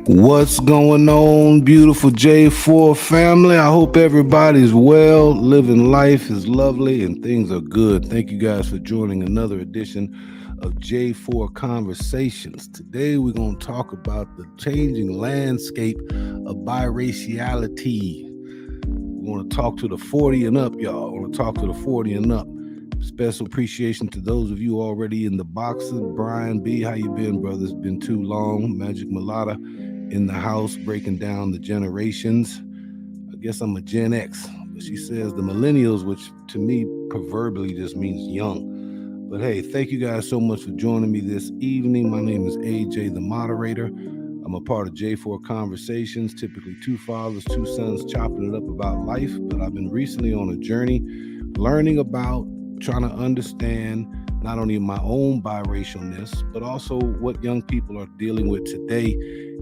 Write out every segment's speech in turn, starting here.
What's going on, beautiful J4 family? I hope everybody's well, living life is lovely, and things are good. Thank you guys for joining another edition of J4 Conversations. Today, we're going to talk about the changing landscape of biraciality. We want to talk to the 40 and up, y'all. I want to talk to the 40 and up. Special appreciation to those of you already in the boxes. Brian B, how you been, brother? It's been too long. Magic Mulata in the house, breaking down the generations. I guess I'm a Gen X, but she says the millennials, which to me proverbially just means young. But hey, thank you guys so much for joining me this evening. My name is AJ, the moderator. I'm a part of J4 Conversations, typically two fathers, two sons chopping it up about life. But I've been recently on a journey learning about, trying to understand not only my own biracialness, but also what young people are dealing with today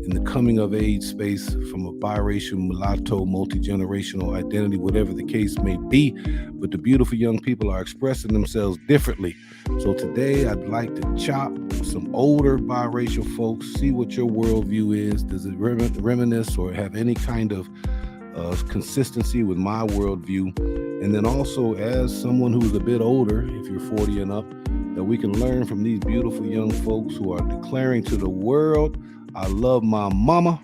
in the coming of age space from a biracial, mulatto, multi-generational identity, whatever the case may be. But the beautiful young people are expressing themselves differently. So today I'd like to chop some older biracial folks, see what your worldview is. Does it reminisce or have any kind of consistency with my worldview? And then also, as someone who's a bit older, if you're 40 and up, that we can learn from these beautiful young folks who are declaring to the world, I love my mama,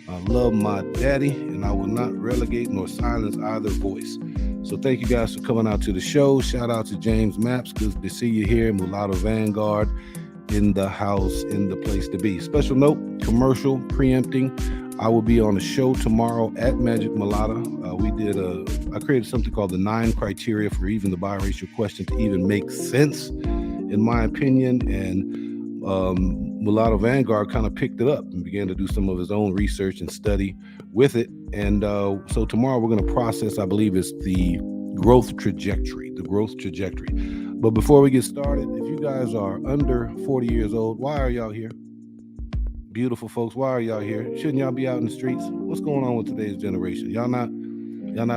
I love my daddy, and I will not relegate nor silence either voice. So thank you guys for coming out to the show. Shout out to James Maps. Good to see you here. Mulatto Vanguard in the house, in the place to be. Special note, commercial preempting. I will be on a show tomorrow at Magic Mulata. I created something called the 9 criteria for even the biracial question to even make sense, in my opinion. And Mulatto Vanguard kind of picked it up and began to do some of his own research and study with it. And so tomorrow we're going to process, I believe it's the growth trajectory. But before we get started, if you guys are under 40 years old, why are y'all here? Beautiful folks, why are y'all here? Shouldn't y'all be out in the streets? What's going on with today's generation? Y'all not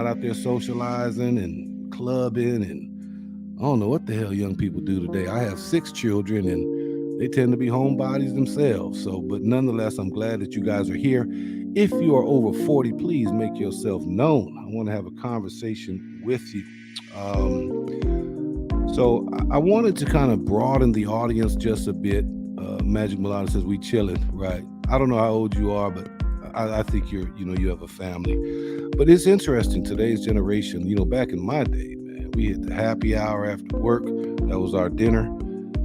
out there socializing and clubbing, and I don't know what the hell young people do today. I have 6 children and they tend to be homebodies themselves. So, but nonetheless, I'm glad that you guys are here. If you are over 40, please make yourself known. I want to have a conversation with you. So I wanted to kind of broaden the audience just a bit. Magic Mulata says we chilling, right? I don't know how old you are, but I think you have a family. But it's interesting, today's generation, back in my day, man, we hit the happy hour after work. That was our dinner.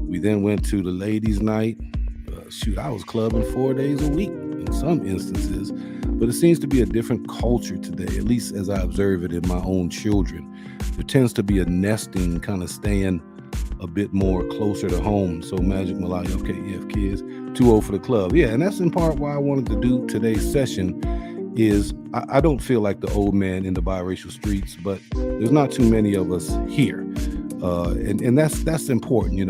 We then went to the ladies' night. I was clubbing 4 days a week in some instances. But it seems to be a different culture today, at least as I observe it in my own children. There tends to be a nesting, kind of staying a bit more closer to home. So Magic Malaya, okay, you have kids, too old for the club. Yeah, and that's in part why I wanted to do today's session is I don't feel like the old man in the biracial streets, but there's not too many of us here. And that's important.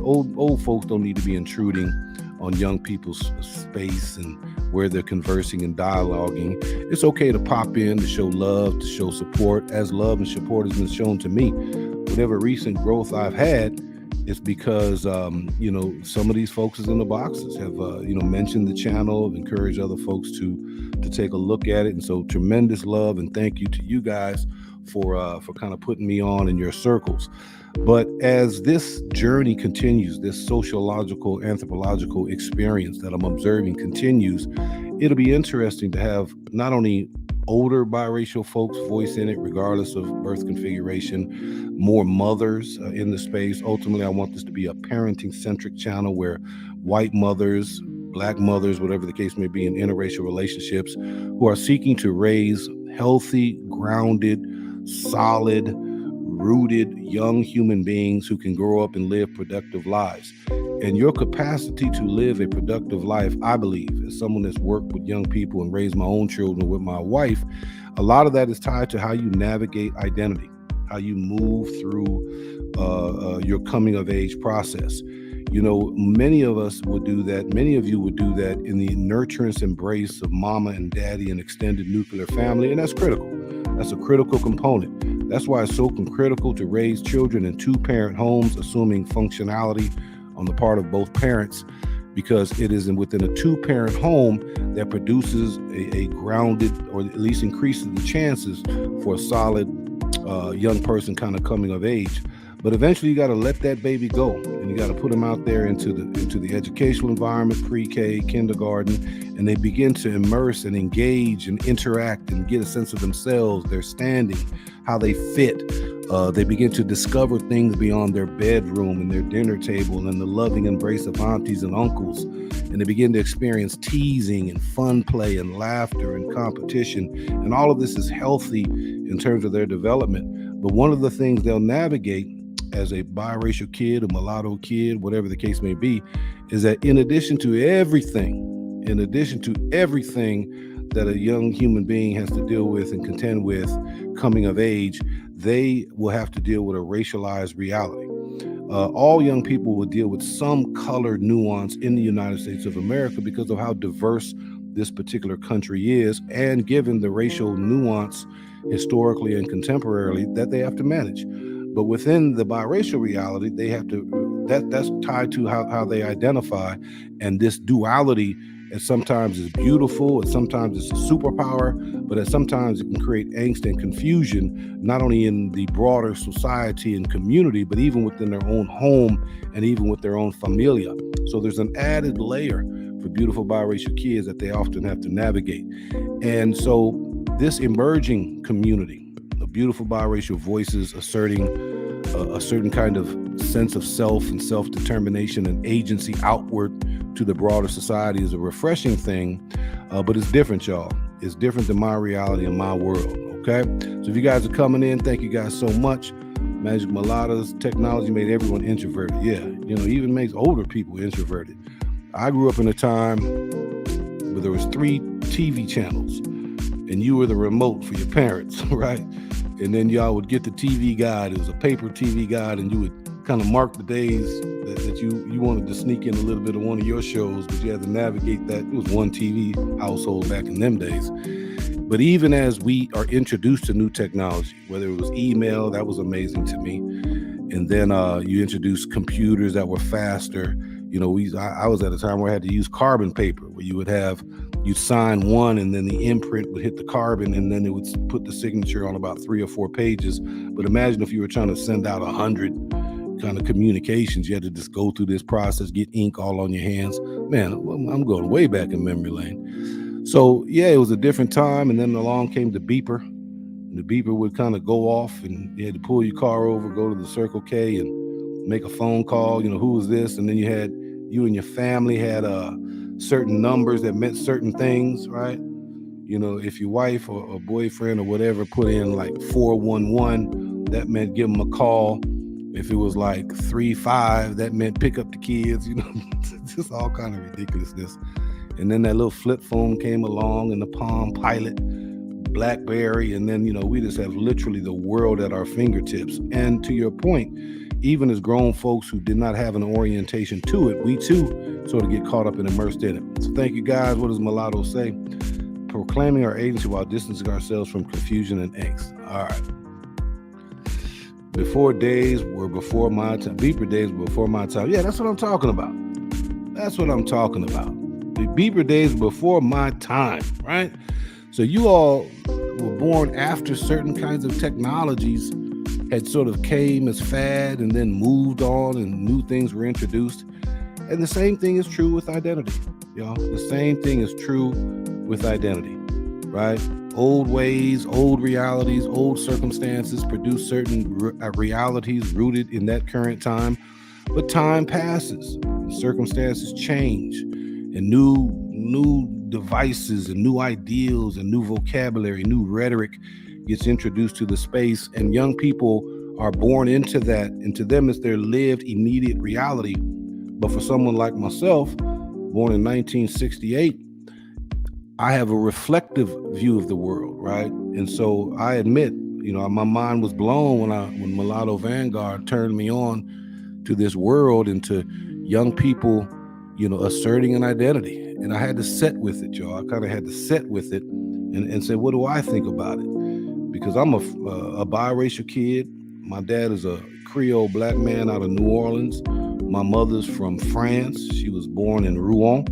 Old folks don't need to be intruding on young people's space and where they're conversing and dialoguing. It's okay to pop in, to show love, to show support, as love and support has been shown to me. Whatever recent growth I've had is because, some of these folks in the boxes have, mentioned the channel, have encouraged other folks to take a look at it. And so tremendous love and thank you to you guys for kind of putting me on in your circles. But as this journey continues, this sociological, anthropological experience that I'm observing continues, it'll be interesting to have not only older biracial folks voice in it, regardless of birth configuration, more mothers in the space. Ultimately, I want this to be a parenting-centric channel where white mothers, black mothers, whatever the case may be, in interracial relationships, who are seeking to raise healthy, grounded, solid, rooted young human beings who can grow up and live productive lives. And your capacity to live a productive life, I believe, as someone that's worked with young people and raised my own children with my wife, a lot of that is tied to how you navigate identity, how you move through your coming of age process. Many of us would do that. Many of you would do that in the nurturance embrace of mama and daddy and extended nuclear family. And that's critical. That's a critical component. That's why it's so critical to raise children in 2-parent homes, assuming functionality on the part of both parents. because it is within a two-parent home that produces a grounded, or at least increases the chances for a solid young person kind of coming of age. But eventually, you got to let that baby go, and you got to put them out there into the educational environment, pre-K, kindergarten, and they begin to immerse and engage and interact and get a sense of themselves, their standing, how they fit. They begin to discover things beyond their bedroom and their dinner table and the loving embrace of aunties and uncles. And they begin to experience teasing and fun play and laughter and competition. And all of this is healthy in terms of their development. But one of the things they'll navigate as a biracial kid, a mulatto kid, whatever the case may be, is that in addition to everything that a young human being has to deal with and contend with coming of age, they will have to deal with a racialized reality. All young people will deal with some color nuance in the United States of America because of how diverse this particular country is, and given the racial nuance historically and contemporarily that they have to manage. But within the biracial reality, they have to, that's tied to how they identify. And this duality at sometimes is beautiful, and sometimes it's a superpower, but at sometimes it can create angst and confusion, not only in the broader society and community, but even within their own home and even with their own familia. So there's an added layer for beautiful biracial kids that they often have to navigate. And so this emerging community of beautiful biracial voices asserting a certain kind of sense of self and self-determination and agency outward to the broader society is a refreshing thing, but it's different, y'all. It's different than my reality and my world, okay? So if you guys are coming in, thank you guys so much. Magic Mulattoes, technology made everyone introverted. Yeah, even makes older people introverted. I grew up in a time where there was 3 TV channels, and you were the remote for your parents, right? And then y'all would get the TV guide. It was a paper TV guide, and you would kind of mark the days that you wanted to sneak in a little bit of one of your shows, but you had to navigate that. It was one TV household back in them days. But even as we are introduced to new technology, whether it was email, that was amazing to me. And then you introduced computers that were faster. I was at a time where I had to use carbon paper, where you'd sign one and then the imprint would hit the carbon and then it would put the signature on about 3 or 4 pages. But imagine if you were trying to send out 100 kind of communications, you had to just go through this process, get ink all on your hands. Man, I'm going way back in memory lane. So yeah, it was a different time. And then along came the beeper. And the beeper would kind of go off and you had to pull your car over, go to the Circle K and make a phone call. Who was this? And then you and your family had certain numbers that meant certain things, right? If your wife or boyfriend or whatever put in like 411, that meant give them a call. If it was like 35, that meant pick up the kids, just all kind of ridiculousness. And then that little flip phone came along, and the Palm Pilot, BlackBerry, and then, we just have literally the world at our fingertips. And to your point, even as grown folks who did not have an orientation to it, we too sort of get caught up and immersed in it. So thank you guys. What does Mulatto say? Proclaiming our agency while distancing ourselves from confusion and angst. All right. Before days were before my time. Beeper days were before my time. Yeah, that's what I'm talking about. The beeper days were before my time, right? So you all were born after certain kinds of technologies had sort of came as fad and then moved on and new things were introduced. And the same thing is true with identity, y'all. The same thing is true with identity, right? Old ways, old realities, old circumstances produce certain realities rooted in that current time. But time passes, and circumstances change, and new devices and new ideals and new vocabulary, new rhetoric gets introduced to the space, and young people are born into that, and to them it's their lived immediate reality. But for someone like myself, born in 1968, I have a reflective view of the world, right? And so I admit, my mind was blown when Mulatto Vanguard turned me on to this world and to young people, asserting an identity. And I had to sit with it, y'all. I kind of had to sit with it and say, what do I think about it? Because I'm a biracial kid. My dad is a Creole black man out of New Orleans. My mother's from France. She was born in Rouen,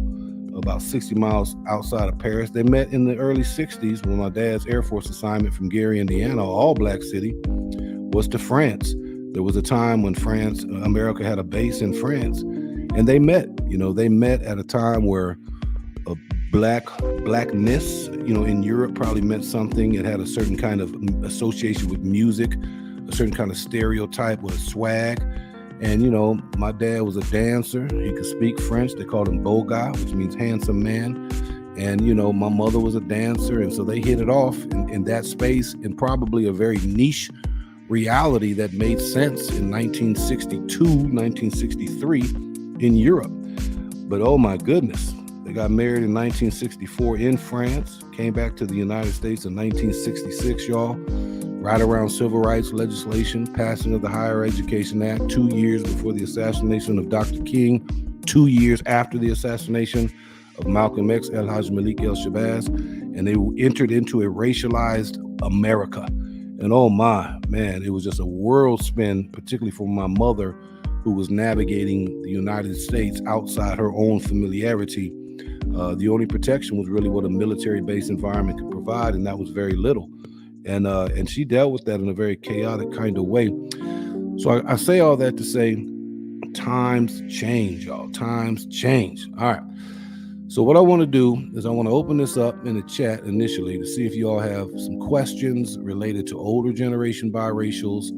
about 60 miles outside of Paris. They met in the early 60s when my dad's Air Force assignment from Gary, Indiana, all black city, was to France. There was a time when America had a base in France, and they met. They met at a time where a blackness, in Europe probably meant something. It had a certain kind of association with music, a certain kind of stereotype with a swag. And, my dad was a dancer. He could speak French. They called him beau gars, which means handsome man. And, my mother was a dancer. And so they hit it off in that space, in probably a very niche reality that made sense in 1962, 1963 in Europe. But oh my goodness, they got married in 1964 in France, came back to the United States in 1966, y'all. Right around civil rights legislation, passing of the Higher Education Act, 2 years before the assassination of Dr. King, 2 years after the assassination of Malcolm X, El Haj Malik El Shabazz, and they entered into a racialized America. And oh my, man, it was just a world spin, particularly for my mother, who was navigating the United States outside her own familiarity. The only protection was really what a military-based environment could provide, and that was very little. And she dealt with that in a very chaotic kind of way. So I say all that to say, times change, y'all. Times change. All right. So what I want to do is I want to open this up in the chat initially to see if you all have some questions related to older generation biracials,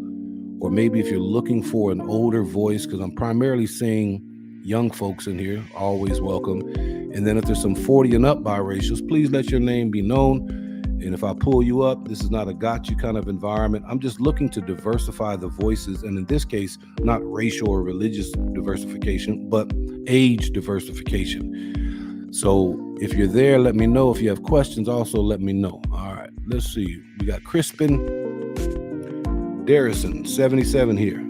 or maybe if you're looking for an older voice, because I'm primarily seeing young folks in here, always welcome. And then if there's some 40 and up biracials, please let your name be known. And if I pull you up, this is not a got you kind of environment. I'm just looking to diversify the voices. And in this case, not racial or religious diversification, but age diversification. So if you're there, let me know. If you have questions, also let me know. All right, let's see. We got Crispin Darrison, 77 here.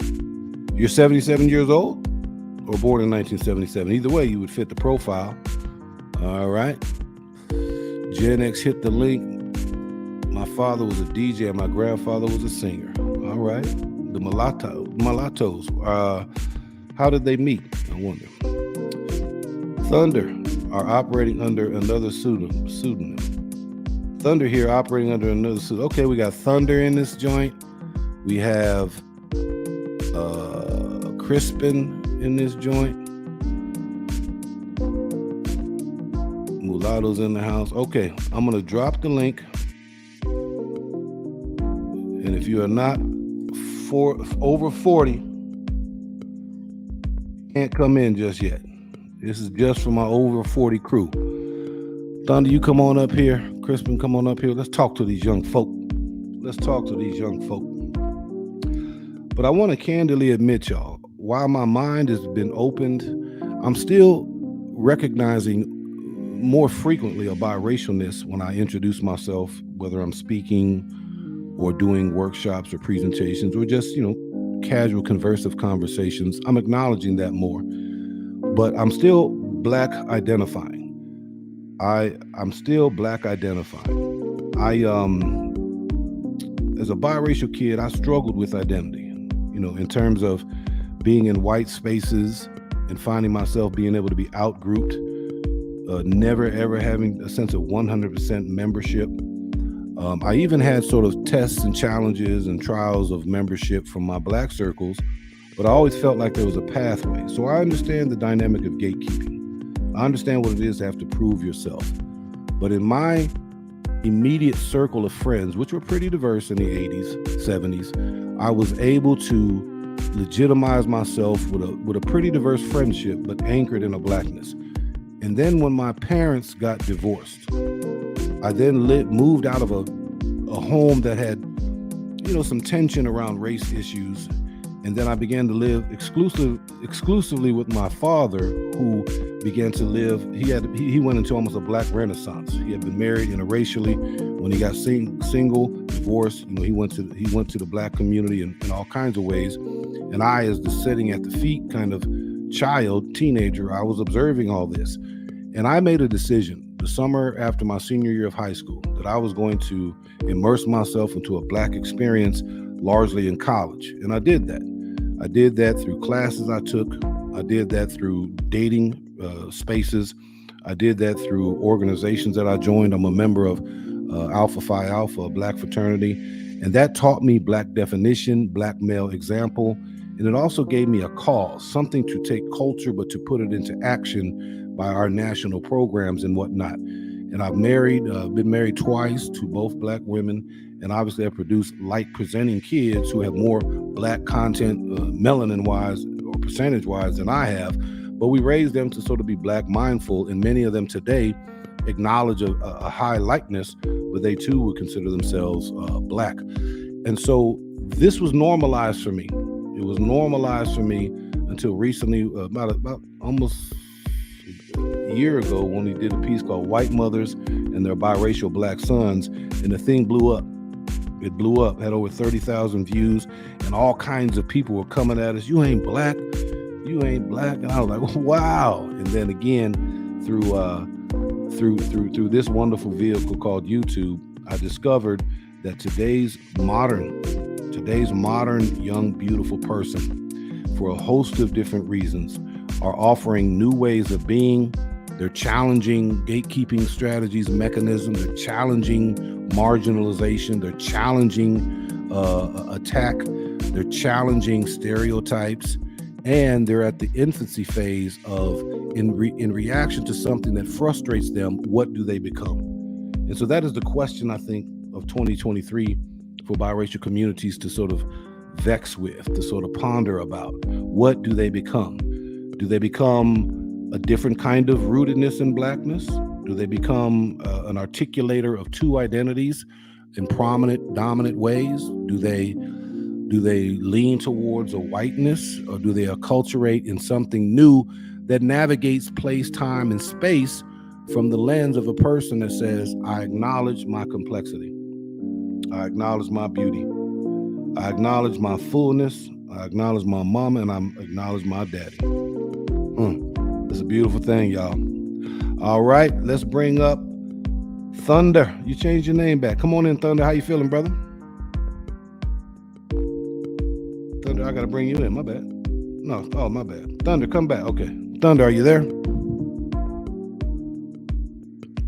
You're 77 years old or born in 1977? Either way, you would fit the profile. All right. Gen X hit the link. My father was a DJ and my grandfather was a singer. All right. The mulattoes. How did they meet? I wonder. Thunder are operating under another pseudonym. Thunder here operating under another pseudonym. Okay, we got Thunder in this joint. We have Crispin in this joint. Mulattoes in the house. Okay, I'm going to drop the link. And if you are not over 40, can't come in just yet. This is just for my over 40 crew. Thunder, you come on up here. Crispin, come on up here. Let's talk to these young folk. But I want to candidly admit, y'all, while my mind has been opened, I'm still recognizing more frequently a biracialness when I introduce myself, whether I'm speaking or doing workshops or presentations or just, casual conversive conversations. I'm acknowledging that more, but I'm still black identifying. I'm still black identifying. As a biracial kid, I struggled with identity, in terms of being in white spaces and finding myself being able to be out-grouped, never ever having a sense of 100% membership. I even had sort of tests and challenges and trials of membership from my black circles, but I always felt like there was a pathway. So I understand the dynamic of gatekeeping. I understand what it is to have to prove yourself. But in my immediate circle of friends, which were pretty diverse in the 80s, 70s, I was able to legitimize myself with a pretty diverse friendship, but anchored in a blackness. And then when my parents got divorced, I then moved out of a home that had, some tension around race issues. And then I began to live exclusively with my father, who began to live. He went into almost a black renaissance. He had been married interracially. When he got single, divorced, he went to the black community in all kinds of ways. And I, as the sitting at the feet kind of teenager, I was observing all this. And I made a decision the summer after my senior year of high school that I was going to immerse myself into a black experience, largely in college. And I did that. I did that through classes I took, I did that through dating spaces. I did that through organizations that I joined. I'm a member of Alpha Phi Alpha, a black fraternity. And that taught me black definition, black male example. And it also gave me a cause, something to take culture, but to put it into action by our national programs and whatnot. And I've been married twice to both black women. And obviously I've produced light presenting kids who have more black content, melanin wise or percentage wise than I have. But we raised them to sort of be black mindful. And many of them today acknowledge a high likeness, but they too would consider themselves black. And so this was normalized for me. It was normalized for me until recently, about almost a year ago, when we did a piece called White Mothers and Their Biracial Black Sons, and the thing blew up. It blew up, had over 30,000 views, and all kinds of people were coming at us. You ain't black. You ain't black. And I was like, wow. And then again, through this wonderful vehicle called YouTube, I discovered that today's modern young, beautiful person, for a host of different reasons, are offering new ways of being. They're challenging gatekeeping strategies, mechanisms. They're challenging marginalization. They're challenging attack. They're challenging stereotypes. And they're at the infancy phase of, in reaction to something that frustrates them, what do they become? And so that is the question, I think, of 2023 for biracial communities to sort of vex with, to sort of ponder about. What do they become? Do they become a different kind of rootedness in blackness? Do they become an articulator of two identities in prominent, dominant ways? Do they lean towards a whiteness, or do they acculturate in something new that navigates place, time, and space from the lens of a person that says, I acknowledge my complexity. I acknowledge my beauty. I acknowledge my fullness. I acknowledge my mama, and I acknowledge my daddy. It's a beautiful thing, y'all. All right, let's bring up Thunder. You changed your name back. Come on in, Thunder. How you feeling, brother? Thunder, I gotta bring you in. My bad. No, oh, my bad. Thunder, come back. Okay. Thunder, are you there?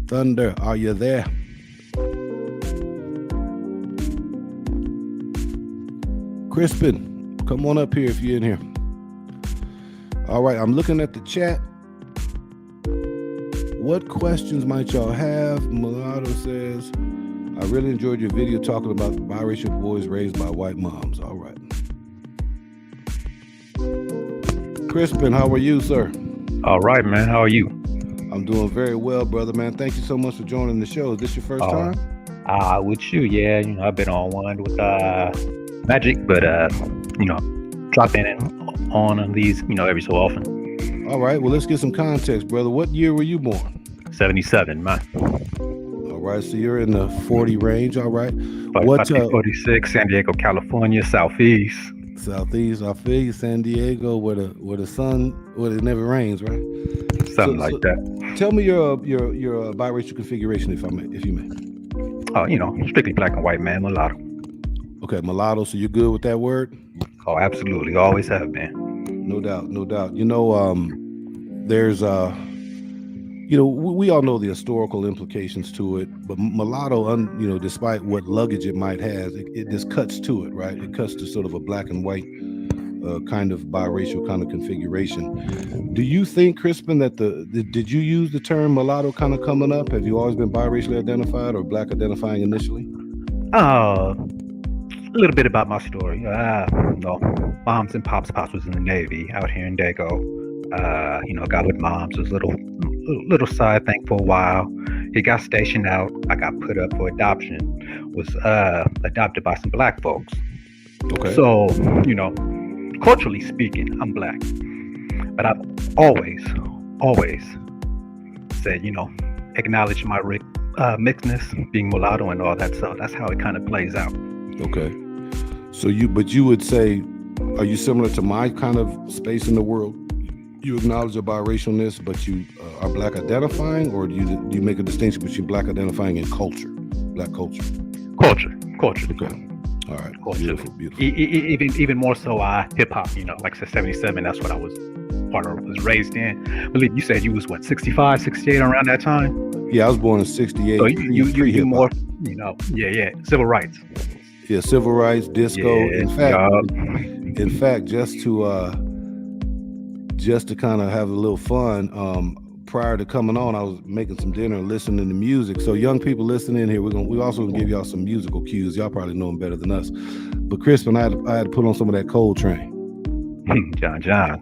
Thunder, are you there? Crispin, come on up here if you're in here. All right, I'm looking at the chat. What questions might y'all have? Mulatto says, I really enjoyed your video talking about biracial boys raised by white moms. All right. Crispin, how are you, sir? All right, man. How are you? I'm doing very well, brother, man. Thank you so much for joining the show. Is this your first time? With you, yeah. You know, I've been on one with Magic, but dropping in on these, every so often. All right. Well, let's get some context, brother. What year were you born? 77, man. All right. So you're in the 40 range. All right. 46, San Diego, California, Southeast. Southeast, I feel you. San Diego, where the sun, where it never rains, right? Something like that. Tell me your biracial configuration, if you may. Oh, strictly black and white, man, mulatto. Okay, mulatto. So you're good with that word? Oh, absolutely. Always have been. No doubt. There's we all know the historical implications to it, but mulatto, despite what luggage it might have, it just cuts to it, right? It cuts to sort of a black and white kind of biracial kind of configuration. Do you think, Crispin, that did you use the term mulatto kind of coming up? Have you always been biracially identified or black identifying initially? A little bit about my story. Moms and pops was in the Navy out here in Dago. Got with moms, was little side thing for a while. He got stationed out. I got put up for adoption. Was adopted by some black folks. Okay. So, culturally speaking, I'm black. But I've always said, acknowledge my mixedness, being mulatto and all that. So that's how it kind of plays out. Okay. So you would say, are you similar to my kind of space in the world? You acknowledge your biracialness, but you are black identifying, or do you make a distinction between black identifying and culture, black culture? Culture. Okay. All right. Culture. Beautiful. Even more so, hip hop. Like I said, 77. That's what I was part I was raised in. I believe you said you was what, 65, 68 around that time. Yeah, I was born in '68. So you more, civil rights. Yeah, civil rights, disco. Yeah, In fact, just to kind of have a little fun, prior to coming on, I was making some dinner and listening to music. So young people listening here, we also gonna give y'all some musical cues. Y'all probably know them better than us. But Crispin, I had to put on some of that Coltrane. John. John.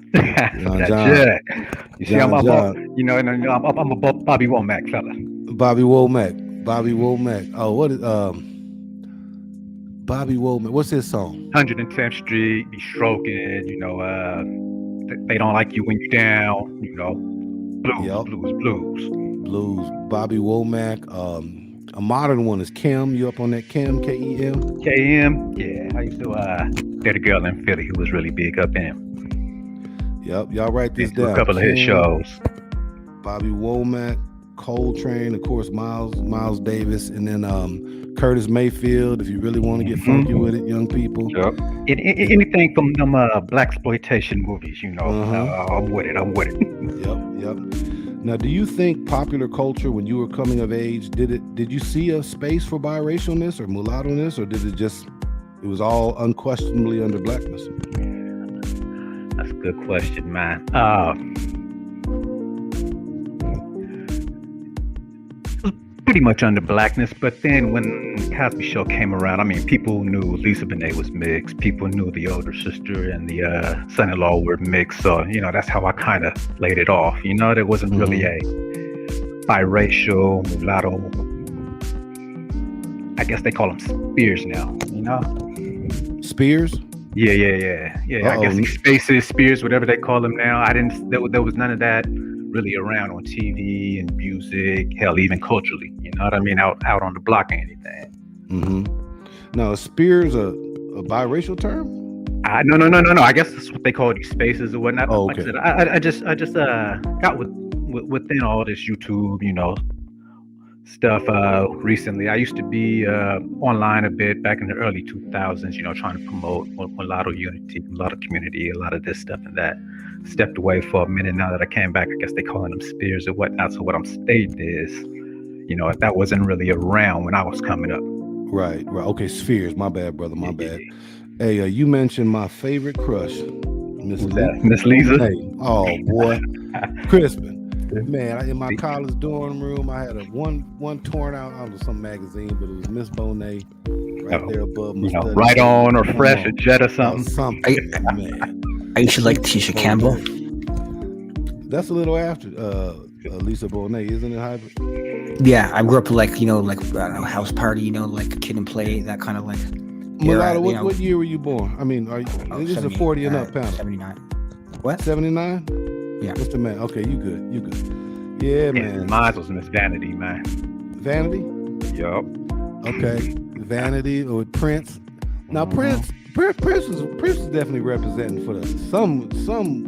You see, I'm a Bobby Womack fella. Bobby Womack. Oh, what is Bobby Womack? What's his song? 110th Street, be stroking. They don't like you when you're down. Blues. Bobby Womack. A modern one is Kim. You up on that Kim? K-E-M? KM. Yeah, I used to date a girl in Philly who was really big up in him. Yep, y'all write this down. A couple of his shows. Bobby Womack, Coltrane, of course, Miles Davis, and then Curtis Mayfield. If you really want to get funky with it, young people. Yep. Anything from them blaxploitation movies, I'm with it. Yep. Now, do you think popular culture, when you were coming of age, did you see a space for biracialness or mulatto-ness, or did it was all unquestionably under blackness? That's a good question, man. Pretty much under blackness, but then when Cosby Show came around, people knew Lisa Bonet was mixed. People knew the older sister and the son-in-law were mixed. So, that's how I kind of laid it off. There wasn't really a biracial, mulatto. I guess they call them Spears now, Spears? Yeah. I guess Spaces, Spears, whatever they call them now. There was none of that really around on TV and music, hell, even culturally, out on the block or anything. Now, is Spears a biracial term? No. I guess that's what they call these spaces or whatnot. Oh, okay. Like I just got within all this YouTube, stuff recently. I used to be online a bit back in the early 2000s, trying to promote mulatto unity, mulatto community, a lot of this stuff and that. Stepped away for a minute. Now that I came back, I guess they calling them Spears or whatnot. So what I'm stating is, that wasn't really around when I was coming up. Right. Okay, Spheres. My bad, brother. My bad. Hey, you mentioned my favorite crush, Miss Lisa. Hey, oh boy, Crispin. Man, in my college dorm room, I had one torn out. I don't know, some magazine, but it was Miss Bonet right there above my study. Right On or Fresh or Jet or something. Man. I used to like Tisha Campbell. That's a little after Lisa Bonet, isn't it, hybrid? Yeah, I grew up like I don't know, house party, like Kid and Play, that kind of like. Mulatto, what year were you born? This is a 40 and up panel. 79. What? 79? Yeah. What's the man? Okay, you good. Yeah, man. Mine was Miss Vanity, man. Vanity? Yup. Okay. Vanity with Prince. Now Prince was definitely representing for some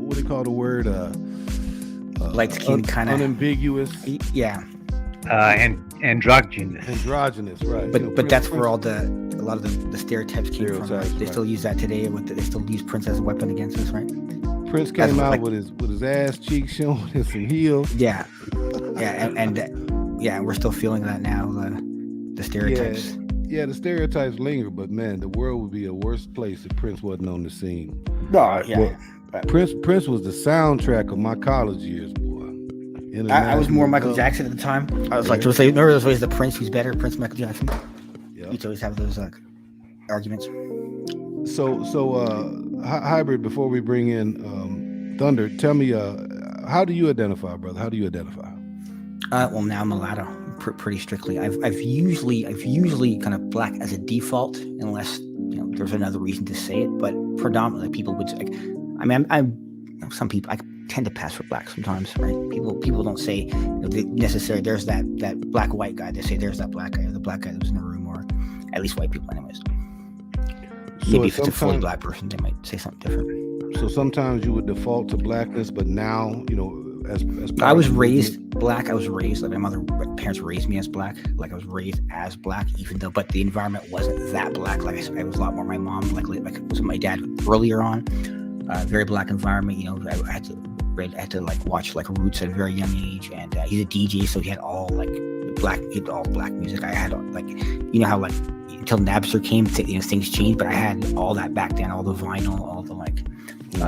what do you call the word light skin kind of unambiguous. Yeah. Androgynous, right? But that's where a lot of the stereotypes came from. Right? They still use that today. They still use Prince as a weapon against us, right? Prince came out with his ass cheeks showing and some heels. Yeah, and we're still feeling that now. The stereotypes. Yeah, the stereotypes linger, but man, the world would be a worse place if Prince wasn't on the scene. No, yeah. Well, Prince was the soundtrack of my college years, boy. I was more Michael Jackson at the time. I was like, remember there's always the Prince who's better, Prince Michael Jackson. Yeah. You'd always have those arguments. So hybrid. Before we bring in Thunder, tell me, how do you identify, brother? How do you identify? Well, now mulatto, pretty strictly. I've usually kind of black as a default, unless there's another reason to say it. But predominantly, people would say, some people I tend to pass for black sometimes, right? People don't say necessarily there's that black white guy. They say there's that black guy, or the black guy that was in the room, or at least white people, anyways. So maybe if it's a fully black person, they might say something different. So sometimes you would default to blackness, but now as I was raised black. I was raised like my parents raised me as black. Like I was raised as black, but the environment wasn't that black. Like I was a lot more my mom, like was my dad earlier on. Very black environment. I had to read, I had to like watch like Roots at a very young age, and he's a DJ, so he had all like all black music. I had like, you know how like until Napster came, things changed, but I had all that back then, all the vinyl, all the like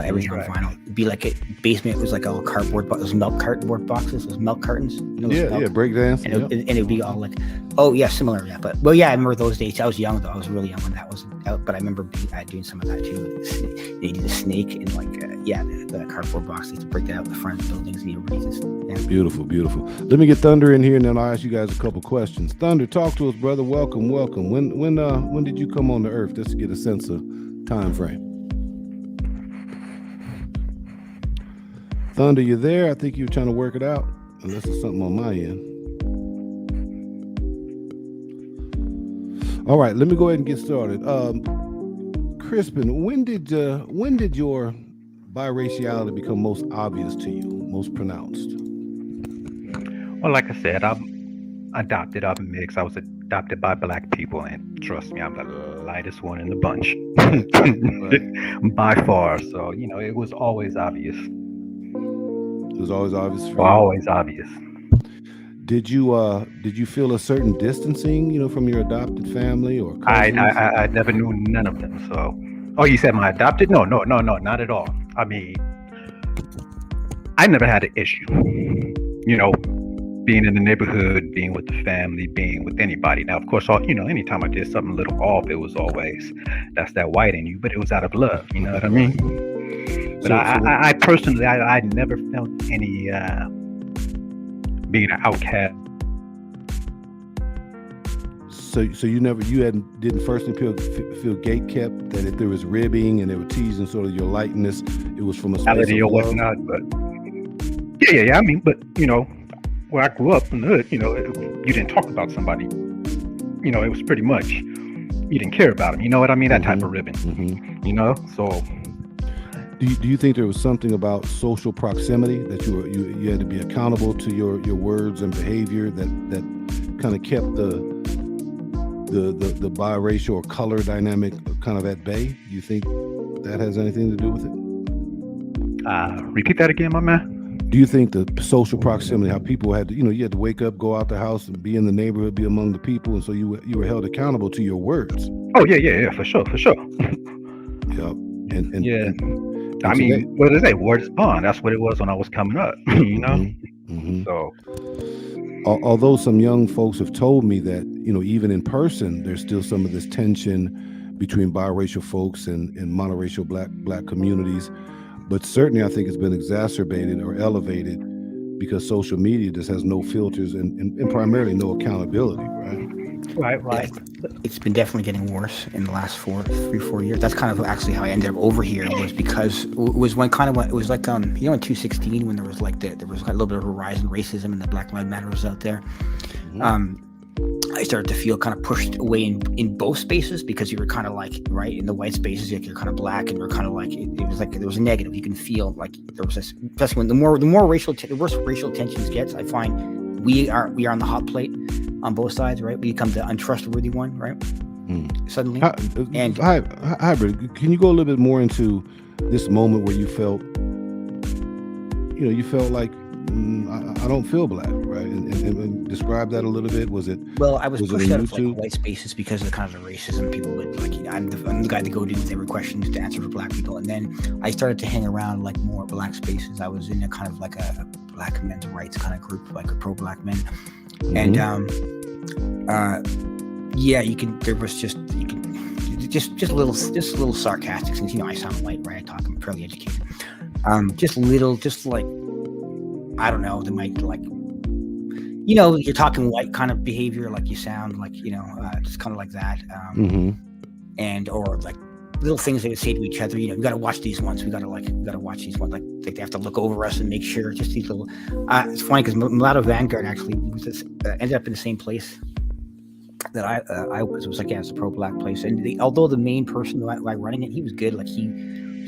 everything on vinyl. It'd be like a basement. It was like all cardboard, those milk cardboard boxes, those milk cartons. You know, breakdance, and it'd be all like, oh yeah, similar, yeah. But well, yeah, I remember those days. I was young though. I was really young when that was out. But I remember doing some of that too. They did a snake and like the cardboard box. They used to break that out in the front of the buildings, and everybody just beautiful. Let me get Thunder in here, and then I'll ask you guys a couple questions. Thunder, talk to us, brother. Welcome. When did you come on the earth? Just to get a sense of time frame. Thunder, you there? I think you were trying to work it out, unless it's something on my end. All right, let me go ahead and get started. Crispin, when did your biraciality become most obvious to you, most pronounced? Well, like I said, I'm adopted. I'm mixed. I was adopted by black people, and trust me, I'm the lightest one in the bunch, by far. So it was always obvious. It was always obvious for you? Always obvious. Did you feel a certain distancing, from your adopted family or cousins? I never knew none of them. So, you said my adopted? No, not at all. I mean, I never had an issue. Being in the neighborhood, being with the family, being with anybody. Now, of course, anytime I did something a little off, it was always that's that white in you, but it was out of love. You know what I mean? But I personally, I never felt any being an outcast. So you didn't first feel gate kept, that if there was ribbing and they were teasing sort of your lightness, it was from a space of or whatnot. But yeah. I mean, but where I grew up in the hood, you didn't talk about somebody. It was pretty much you didn't care about them. You know what I mean? That type of ribbon. So. Do you think there was something about social proximity that you had to be accountable to your words and behavior that kind of kept the biracial or color dynamic kind of at bay? Do you think that has anything to do with it? Repeat that again, my man. Do you think the social proximity, how people had to, you had to wake up, go out the house, and be in the neighborhood, be among the people, and so you were held accountable to your words? Oh yeah, for sure. Yep. And yeah. I mean, what do they say? Word is bond. That's what it was when I was coming up, So, although some young folks have told me that, even in person, there's still some of this tension between biracial folks and monoracial black communities. But certainly, I think it's been exacerbated or elevated because social media just has no filters and primarily no accountability, right? Right. It's been definitely getting worse in the last 4 years. That's kind of actually how I ended up over here, was because it was when it was like in 2016 when there was like a little bit of a rise in racism and the Black Lives Matter was out there. I started to feel kind of pushed away in both spaces, because you were kind of like, right, in the white spaces, like you're kind of black, and you're kind of like, it was like there was a negative. You can feel like there was this, especially when the more the worse racial tensions gets, I find we are on the hot plate on both sides, right? We become the untrustworthy one, right? Suddenly. Hybrid, can you go a little bit more into this moment where you felt, like, I don't feel black, right? And describe that a little bit. Was it? Well, I was pushed out of like white spaces because of the kind of the racism. People would like, I'm the guy to go to with every question to answer for black people. And then I started to hang around like more black spaces. I was in a kind of like a black men's rights kind of group, like a pro black men. And there was just little sarcastic things. I sound white, right? I'm fairly educated. Just like, I don't know, they might like, you're talking white kind of behavior, like you sound like, just kind of like that. And, or like little things they would say to each other, we got to watch these ones. We got to watch these ones. Like they have to look over us and make sure, just these little, it's funny because Mulatto Vanguard actually ended up in the same place that I was. It was like, it's a pro black place. And although the main person who I running it, he was good. Like he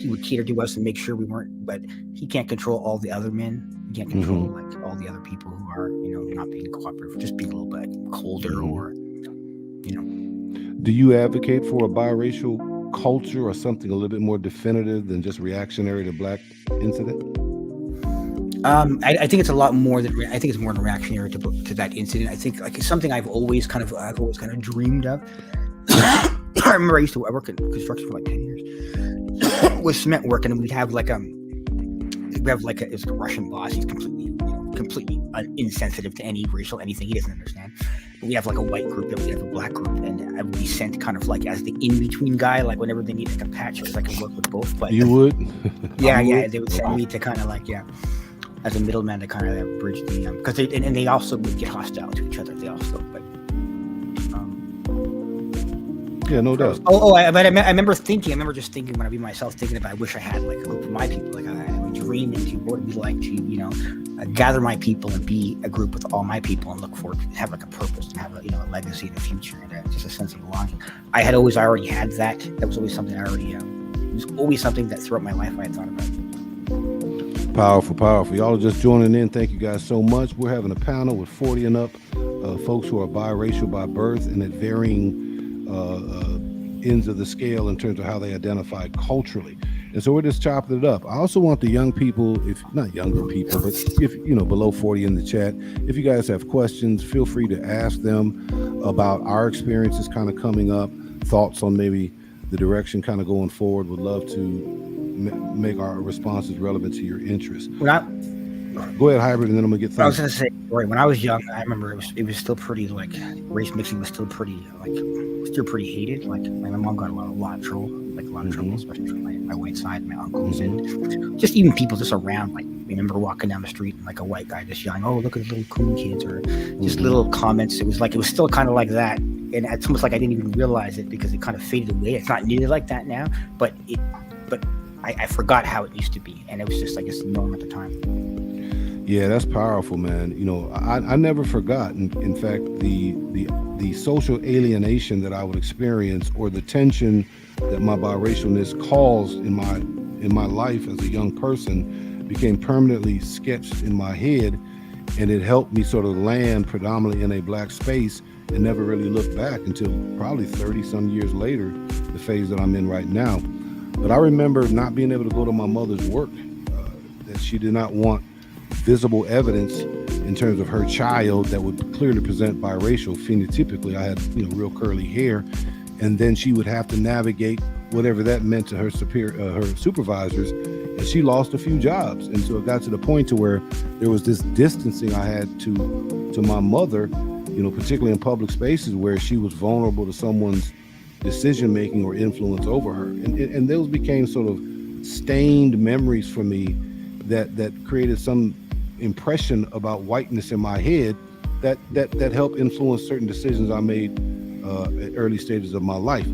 would cater to us and make sure we weren't, but he can't control all the other men. He can't control like all the other people who are, not being cooperative, just being a little bit colder or, Do you advocate for a biracial culture or something a little bit more definitive than just reactionary to black incident? I think it's a lot more than I think it's more reactionary to that incident. I think like it's something I've always kind of dreamed of. I remember I used to work in construction for like 10 years with cement work, and we'd have like it's a Russian boss. He's completely insensitive to any racial anything. He doesn't understand. But we have like a white group and we have a black group, and I would be sent kind of like as the in between guy, like whenever they need like a patch, because I can work with both. But you would, they would send me to kind of like as a middleman to kind of bridge the because they also would get hostile to each other. They also yeah, no doubt. I remember just thinking when I be myself, thinking about I wish I had like a group of my people. Like I would dream into what it would be like to gather my people and be a group with all my people and look forward to have like a purpose and have a legacy in the future and just a sense of belonging. I already had that. That was always something it was always something that throughout my life I had thought about. Powerful. Y'all are just joining in. Thank you guys so much. We're having a panel with 40 and up folks who are biracial by birth and at varying ends of the scale in terms of how they identify culturally. And so we're just chopping it up. I also want the young people, if not younger people, but if below 40 in the chat, if you guys have questions, feel free to ask them about our experiences kind of coming up, thoughts on maybe the direction kind of going forward. Would love to make our responses relevant to your interests. Go ahead, Hybrid, and then I'm gonna get through. I was gonna say, right, when I was young, I remember it was still pretty like race mixing was still pretty pretty hated. Like my mom got a lot of trouble, especially from my white side, my uncles, and just even people just around. Like I remember walking down the street and like a white guy just yelling, "Oh, look at the little coon kids," or just little comments. It was still kind of like that, and it's almost like I didn't even realize it because it kind of faded away. It's not nearly like that now, but I forgot how it used to be, and it was just like it's the norm at the time. Yeah, that's powerful, man. I never forgot. In fact, the social alienation that I would experience, or the tension that my biracialness caused in my life as a young person, became permanently sketched in my head, and it helped me sort of land predominantly in a black space and never really look back until probably 30 some years later, the phase that I'm in right now. But I remember not being able to go to my mother's work, that she did not want visible evidence in terms of her child that would clearly present biracial. Phenotypically, I had real curly hair, and then she would have to navigate whatever that meant to her supervisors, and she lost a few jobs. And so it got to the point to where there was this distancing I had to my mother, particularly in public spaces where she was vulnerable to someone's decision making or influence over her, and those became sort of stained memories for me that created some impression about whiteness in my head that helped influence certain decisions I made at early stages of my life.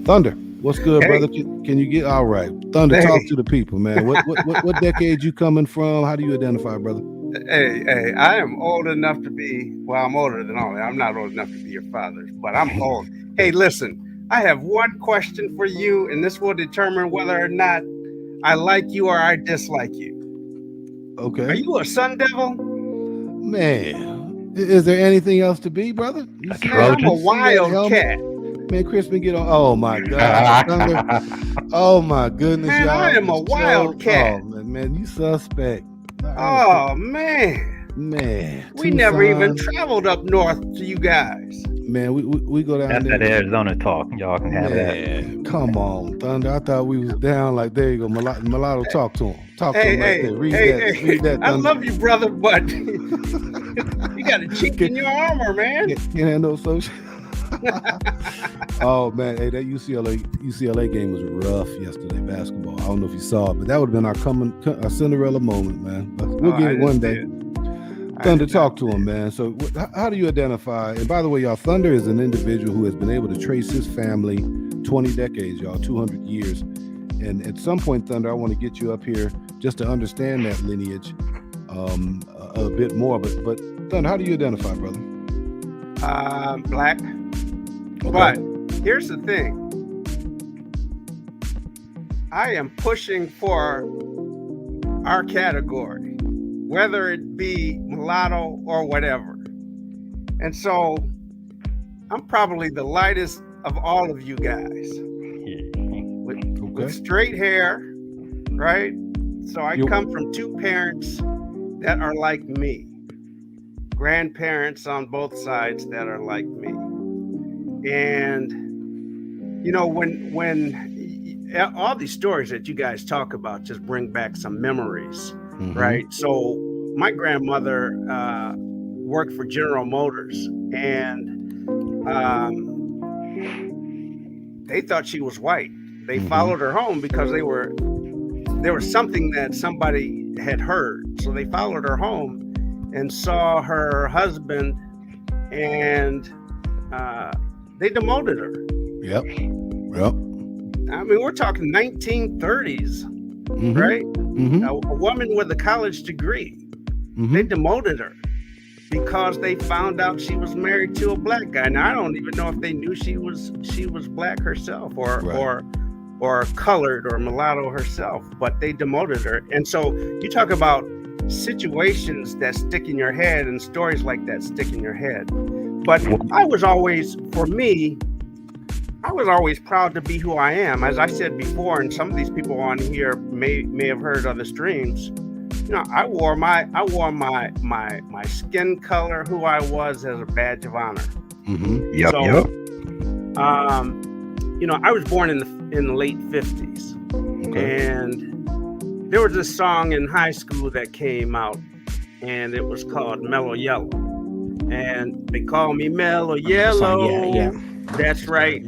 Thunder, what's good, brother? Can you get all right? Thunder, talk to the people, man. What decade you coming from? How do you identify, brother? Hey, I am old enough to be, well, I'm older than all that. I'm not old enough to be your father, but I'm old. Hey, listen, I have one question for you, and this will determine whether or not I like you or I dislike you. Okay. Are you a sun devil? Man, is there anything else to be, brother? I'm a wild cat. Man, Crispin, get on. Oh my God, Thunder. Oh my goodness, man, y'all. I am a wild cat. Oh man, you suspect. Oh man. We never even traveled up north to you guys. Man, we go down That's there. that Arizona talk. Y'all can have that. Come on, Thunder. I thought we was down like, there you go. Mulatto, talk to him. Talk to him right there. Read that, Thunder. I love you, brother, but you got a chink in your armor, man. Can't have no social. Oh man, hey, that UCLA game was rough yesterday, basketball. I don't know if you saw it, but that would have been our Cinderella moment, man. But we'll get it one day. Thunder, talk to him, man. So how do you identify? And by the way, y'all, Thunder is an individual who has been able to trace his family 20 decades, y'all, 200 years. And at some point, Thunder, I want to get you up here just to understand that lineage a bit more. But Thunder, how do you identify, brother? Black. Okay. But here's the thing. I am pushing for our category, whether it be mulatto or whatever. And so I'm probably the lightest of all of you guys with straight hair, right? So I come from two parents that are like me, grandparents on both sides that are like me. And when all these stories that you guys talk about just bring back some memories, right? So my grandmother worked for General Motors, and they thought she was white. They followed her home because there was something that somebody had heard. So they followed her home and saw her husband, and they demoted her. Yep. I mean, we're talking 1930s, right? A woman with a college degree. They demoted her because they found out she was married to a black guy. Now, I don't even know if they knew she was black herself or colored or mulatto herself, but they demoted her. And so you talk about situations that stick in your head and stories like that stick in your head. But I was always proud to be who I am. As I said before, and some of these people on here may have heard other streams, I wore my skin color, who I was, as a badge of honor. I was born in the late 50s. And there was this song in high school that came out, and it was called Mellow Yellow. And they call me Mellow Yellow. Yeah. That's right.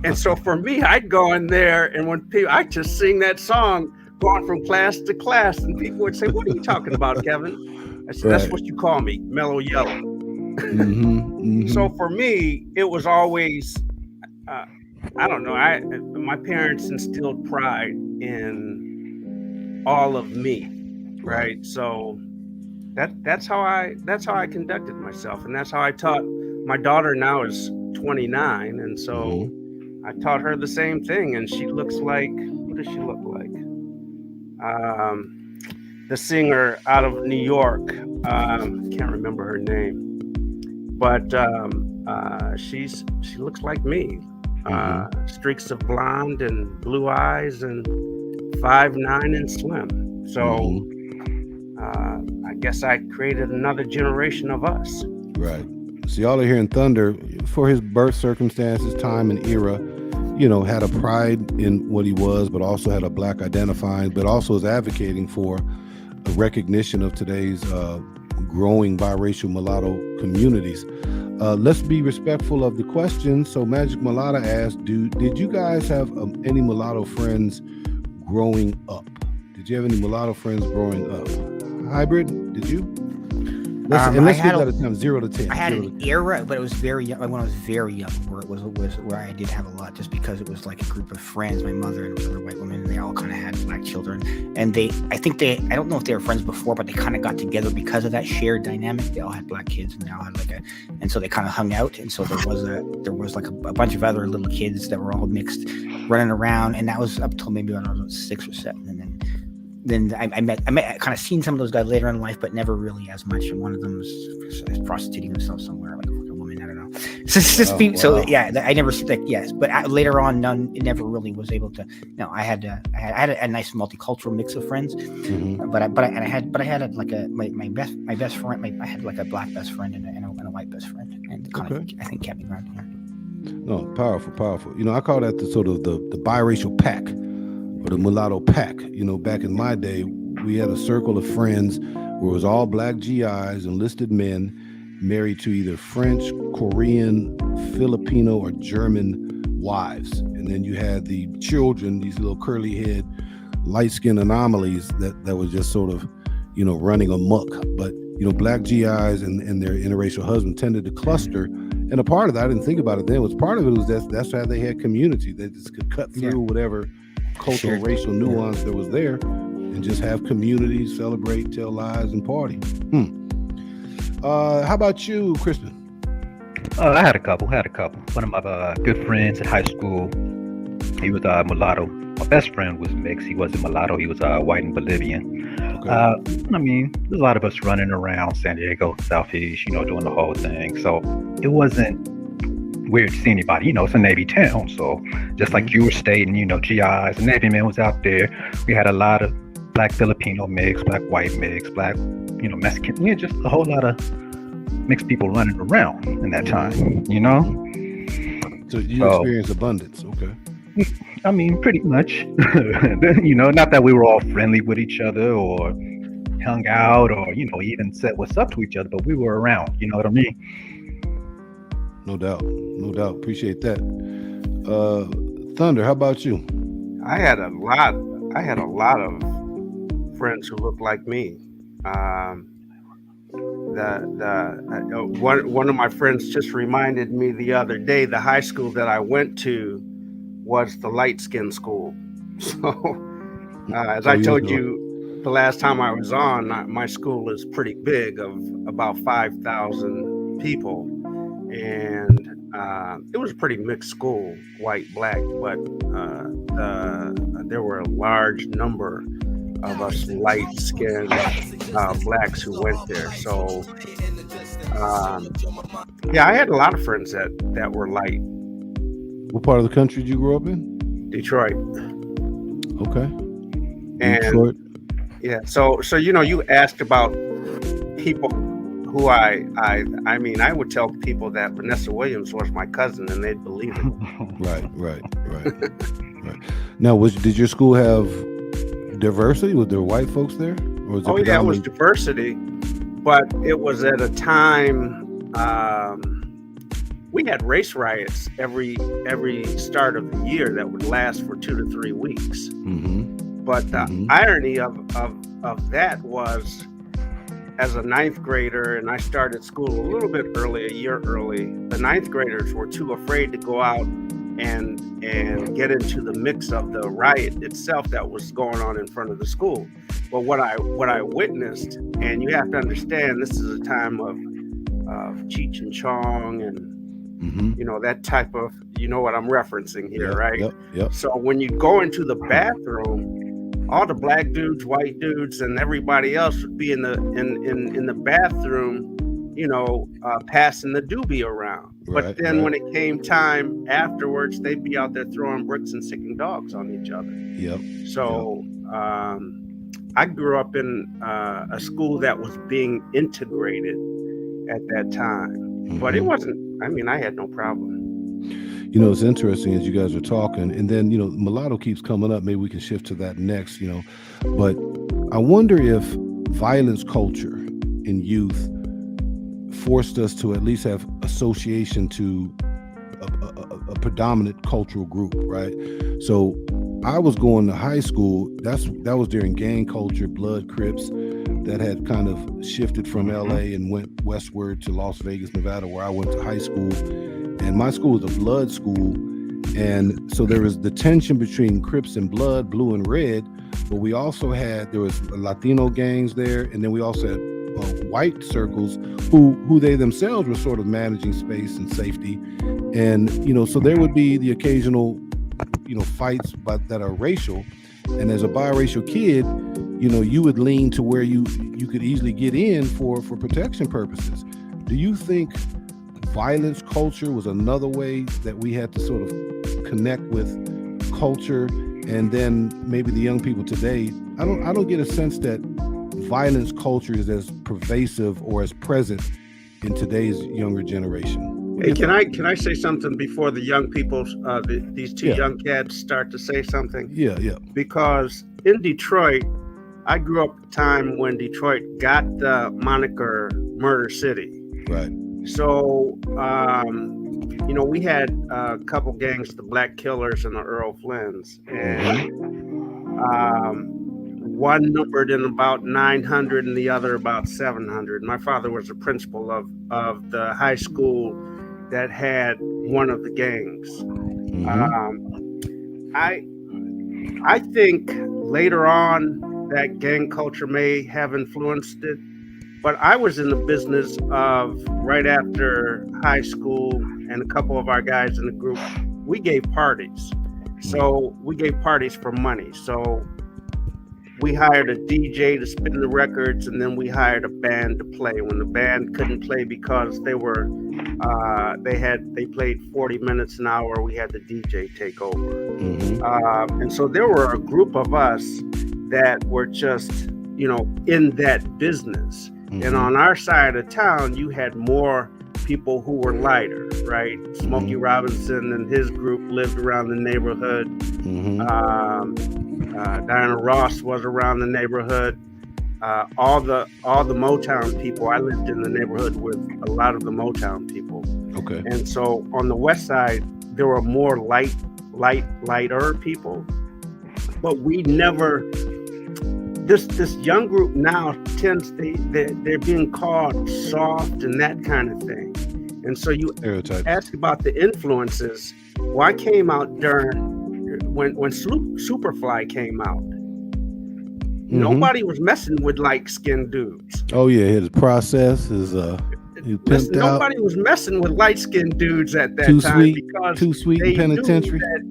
And so for me, I'd go in there, and when I just sing that song, going from class to class, and people would say, "What are you talking about, Kevin?" I said, "That's what you call me, Mellow Yellow." So for me, it was always, I don't know. My parents instilled pride in all of me, right? So that's how I conducted myself, and that's how I taught. My daughter now is 29, and so I taught her the same thing. And she looks like, what does she look like? The singer out of New York. Can't remember her name, but she looks like me. Streaks of blonde and blue eyes, and 5'9" and slim. So I guess I created another generation of us. Right. So y'all are hearing Thunder, for his birth circumstances, time and era, had a pride in what he was, but also had a black identifying, but also is advocating for a recognition of today's growing biracial mulatto communities. Let's be respectful of the question. So Magic Mulatto asked, did you guys have any mulatto friends growing up? Did you have any mulatto friends growing up? Hybrid, did you? Let's get that at time 0 to 10. I had an era, but it was very young. When I was very young, where it was where I did have a lot, just because it was like a group of friends. My mother and other white women, and they all kind of had black children. And I don't know if they were friends before, but they kind of got together because of that shared dynamic. They all had black kids, and they all had and so they kind of hung out. And so there was a bunch of other little kids that were all mixed, running around, and that was up till maybe when I was 6 or 7, and then I kind of seen some of those guys later in life, but never really as much. And one of them was prostituting himself somewhere, like a woman. I don't know. So yeah, I never yes, but later on, it never really was able to. No, I had a nice multicultural mix of friends, but I had my best friend. I had like a black best friend and a white best friend, and kind of I think kept me around here. No, powerful. I call that the sort of the biracial pack, or the mulatto pack. Back in my day, we had a circle of friends where it was all black GIs, enlisted men, married to either French, Korean, Filipino, or German wives. And then you had the children, these little curly head, light skinned anomalies that was just sort of, running amok. But, black GIs and their interracial husbands tended to cluster. And a part of that, I didn't think about it then, part of it was that's how they had community. They just could cut through whatever cultural, racial nuance that was there and just have community, celebrate, tell lies, and party. How about you, Crispin? I had a couple. One of my good friends in high school, he was mulatto. My best friend was mixed. He wasn't mulatto. He was white and Bolivian. Okay. There's a lot of us running around San Diego, Southeast, doing the whole thing. So it wasn't weird to see anybody. It's a Navy town. So just like you were stating, GIs, the Navy man was out there. We had a lot of black Filipino mix, black white mix, black, Mexican. Yeah, just a whole lot of mixed people running around in that time. So you So, experience abundance. Okay. I mean, pretty much. Not that we were all friendly with each other or hung out or even said what's up to each other, but we were around. You know what I mean? No doubt. No doubt. Appreciate that. Thunder, how about you? I had a lot of friends who looked like me. One of my friends just reminded me the other day, the high school that I went to was the light skin school. So as I told you the last time I was on, my school is pretty big, of about 5,000 people, and it was a pretty mixed school, white, black, but there were a large number of us light-skinned blacks who went there. So I had a lot of friends that were light. What part of the country did you grow up in? Detroit. Okay. And Detroit. yeah, so you asked about people who I would tell people that Vanessa Williams was my cousin and they'd believe it. Right. Now, did your school have diversity? Was there white folks there? Or was it it was diversity, but it was at a time we had race riots every start of the year that would last for 2 to 3 weeks. Mm-hmm. But the irony of that was, as a ninth grader, and I started school a little bit early, a year early, the ninth graders were too afraid to go out and get into the mix of the riot itself that was going on in front of the school. But what I witnessed, and you have to understand, this is a time of Cheech and Chong and that type of, what I'm referencing here, right? Yep. So when you go into the bathroom, all the black dudes, white dudes, and everybody else would be in the bathroom, passing the doobie around. But then when it came time afterwards, they'd be out there throwing bricks and sicking dogs on each other. Yep. So I grew up in a school that was being integrated at that time, but it wasn't. I had no problem. It's interesting as you guys are talking, and then mulatto keeps coming up. Maybe we can shift to that next. But I wonder if violence culture in youth forced us to at least have association to a predominant cultural group, right? So I was going to high school. That was during gang culture, Blood Crips, that had kind of shifted from LA and went westward to Las Vegas, Nevada, where I went to high school. And my school was a blood school. And so there was the tension between Crips and Blood, blue and red. But we also there was Latino gangs there. And then we also had white circles who they themselves were sort of managing space and safety. And, so there would be the occasional, fights that are racial. And as a biracial kid, you would lean to where you could easily get in for protection purposes. Do you think violence culture was another way that we had to sort of connect with culture? And then maybe the young people today, I don't get a sense that violence culture is as pervasive or as present in today's younger generation. Hey, can I say something before the young people, these two young cats start to say something? Yeah. Because in Detroit, I grew up at a time when Detroit got the moniker Murder City. Right. So, we had a couple gangs, the Black Killers and the Earl Flynns, and one numbered in about 900 and the other about 700. My father was the principal of the high school that had one of the gangs. I think later on that gang culture may have influenced it, but I was in the business of right after high school, and a couple of our guys in the group, we gave parties. So we gave parties for money. So we hired a DJ to spin the records, and then we hired a band to play. When the band couldn't play because they played 40 minutes an hour, we had the DJ take over. And so there were a group of us that were just, in that business. Mhm. And on our side of town, you had more people who were lighter, right? Smokey Robinson and his group lived around the neighborhood. Mhm. Diana Ross was around the neighborhood. All the Motown people. I lived in the neighborhood with a lot of the Motown people. Okay. And so on the west side, there were more lighter people. But we never. This young group now they're being called soft and that kind of thing. And so you Stereotypes. ask about the influences. Well, I came out during when Superfly came out. Nobody was messing with light-skinned dudes. Oh yeah, his process is Listen, nobody was messing with light-skinned dudes at that Too time sweet, because too sweet they and knew penitentiary. that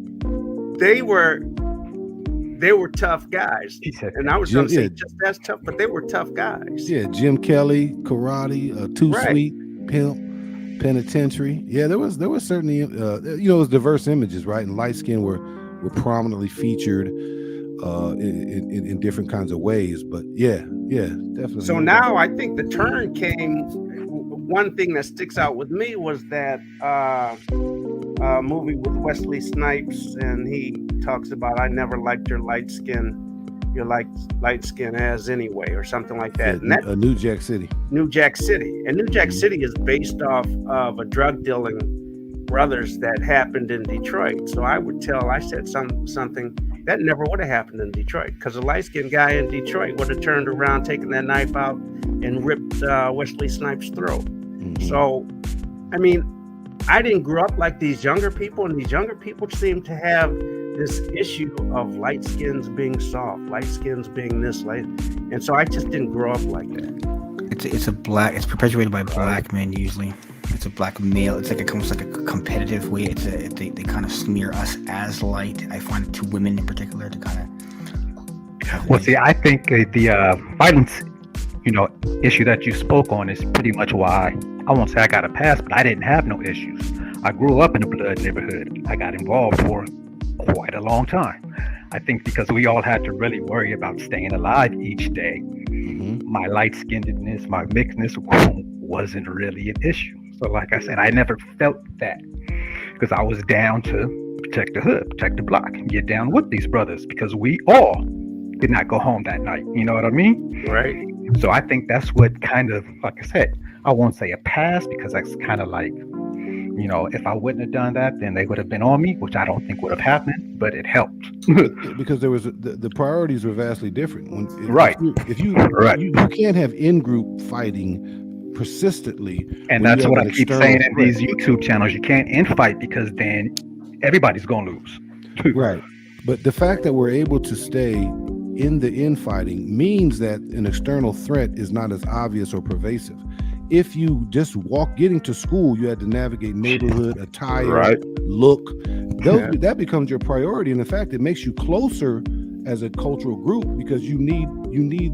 they were tough guys. And I was going to say just as tough, but they were tough guys. Yeah, Jim Kelly, karate, too Right. sweet, pimp, penitentiary. Yeah, there was certainly it was diverse images, right? And light skin were prominently featured in different kinds of ways. But yeah, definitely. So now I think the turn came. One thing that sticks out with me was that movie with Wesley Snipes, and he talks about I never liked your light skin as anyway, or something like that. And that New Jack City. New Jack City, and New Jack City is based off of a drug dealing brothers that happened in Detroit. So I said something that never would have happened in Detroit, because a light-skinned guy in Detroit would have turned around, taken that knife out, and ripped Wesley Snipes' throat. Mhm. So, I mean, I didn't grow up like these younger people, and these younger people seem to have this issue of light skins being soft, light skins being this light, and so I just didn't grow up like that. It's perpetuated by black men usually. It's a black male. It's almost like a competitive way. They kind of smear us as light. I find it to women in particular to kind of. Well, see, I think the violence, issue that you spoke on is pretty much why I won't say I got a pass, but I didn't have no issues. I grew up in a blood neighborhood. I got involved for quite a long time. I think because we all had to really worry about staying alive each day. Mm-hmm. My light-skinnedness, my mixedness wasn't really an issue. So like I said, I never felt that because I was down to protect the hood, protect the block, and get down with these brothers because we all did not go home that night. You know what I mean? Right. So I think that's what kind of, like I said, I won't say a pass because that's kind of like, if I wouldn't have done that, then they would have been on me, which I don't think would have happened, but it helped. Because there was the priorities were vastly different. Right. If you can't have in-group fighting persistently, and that's what I keep saying in these YouTube channels. You can't infight because then everybody's gonna lose. Right. But the fact that we're able to stay in the infighting means that an external threat is not as obvious or pervasive. If you just getting to school, you had to navigate neighborhood attire, right, look. That becomes your priority. And in fact, it makes you closer as a cultural group because you need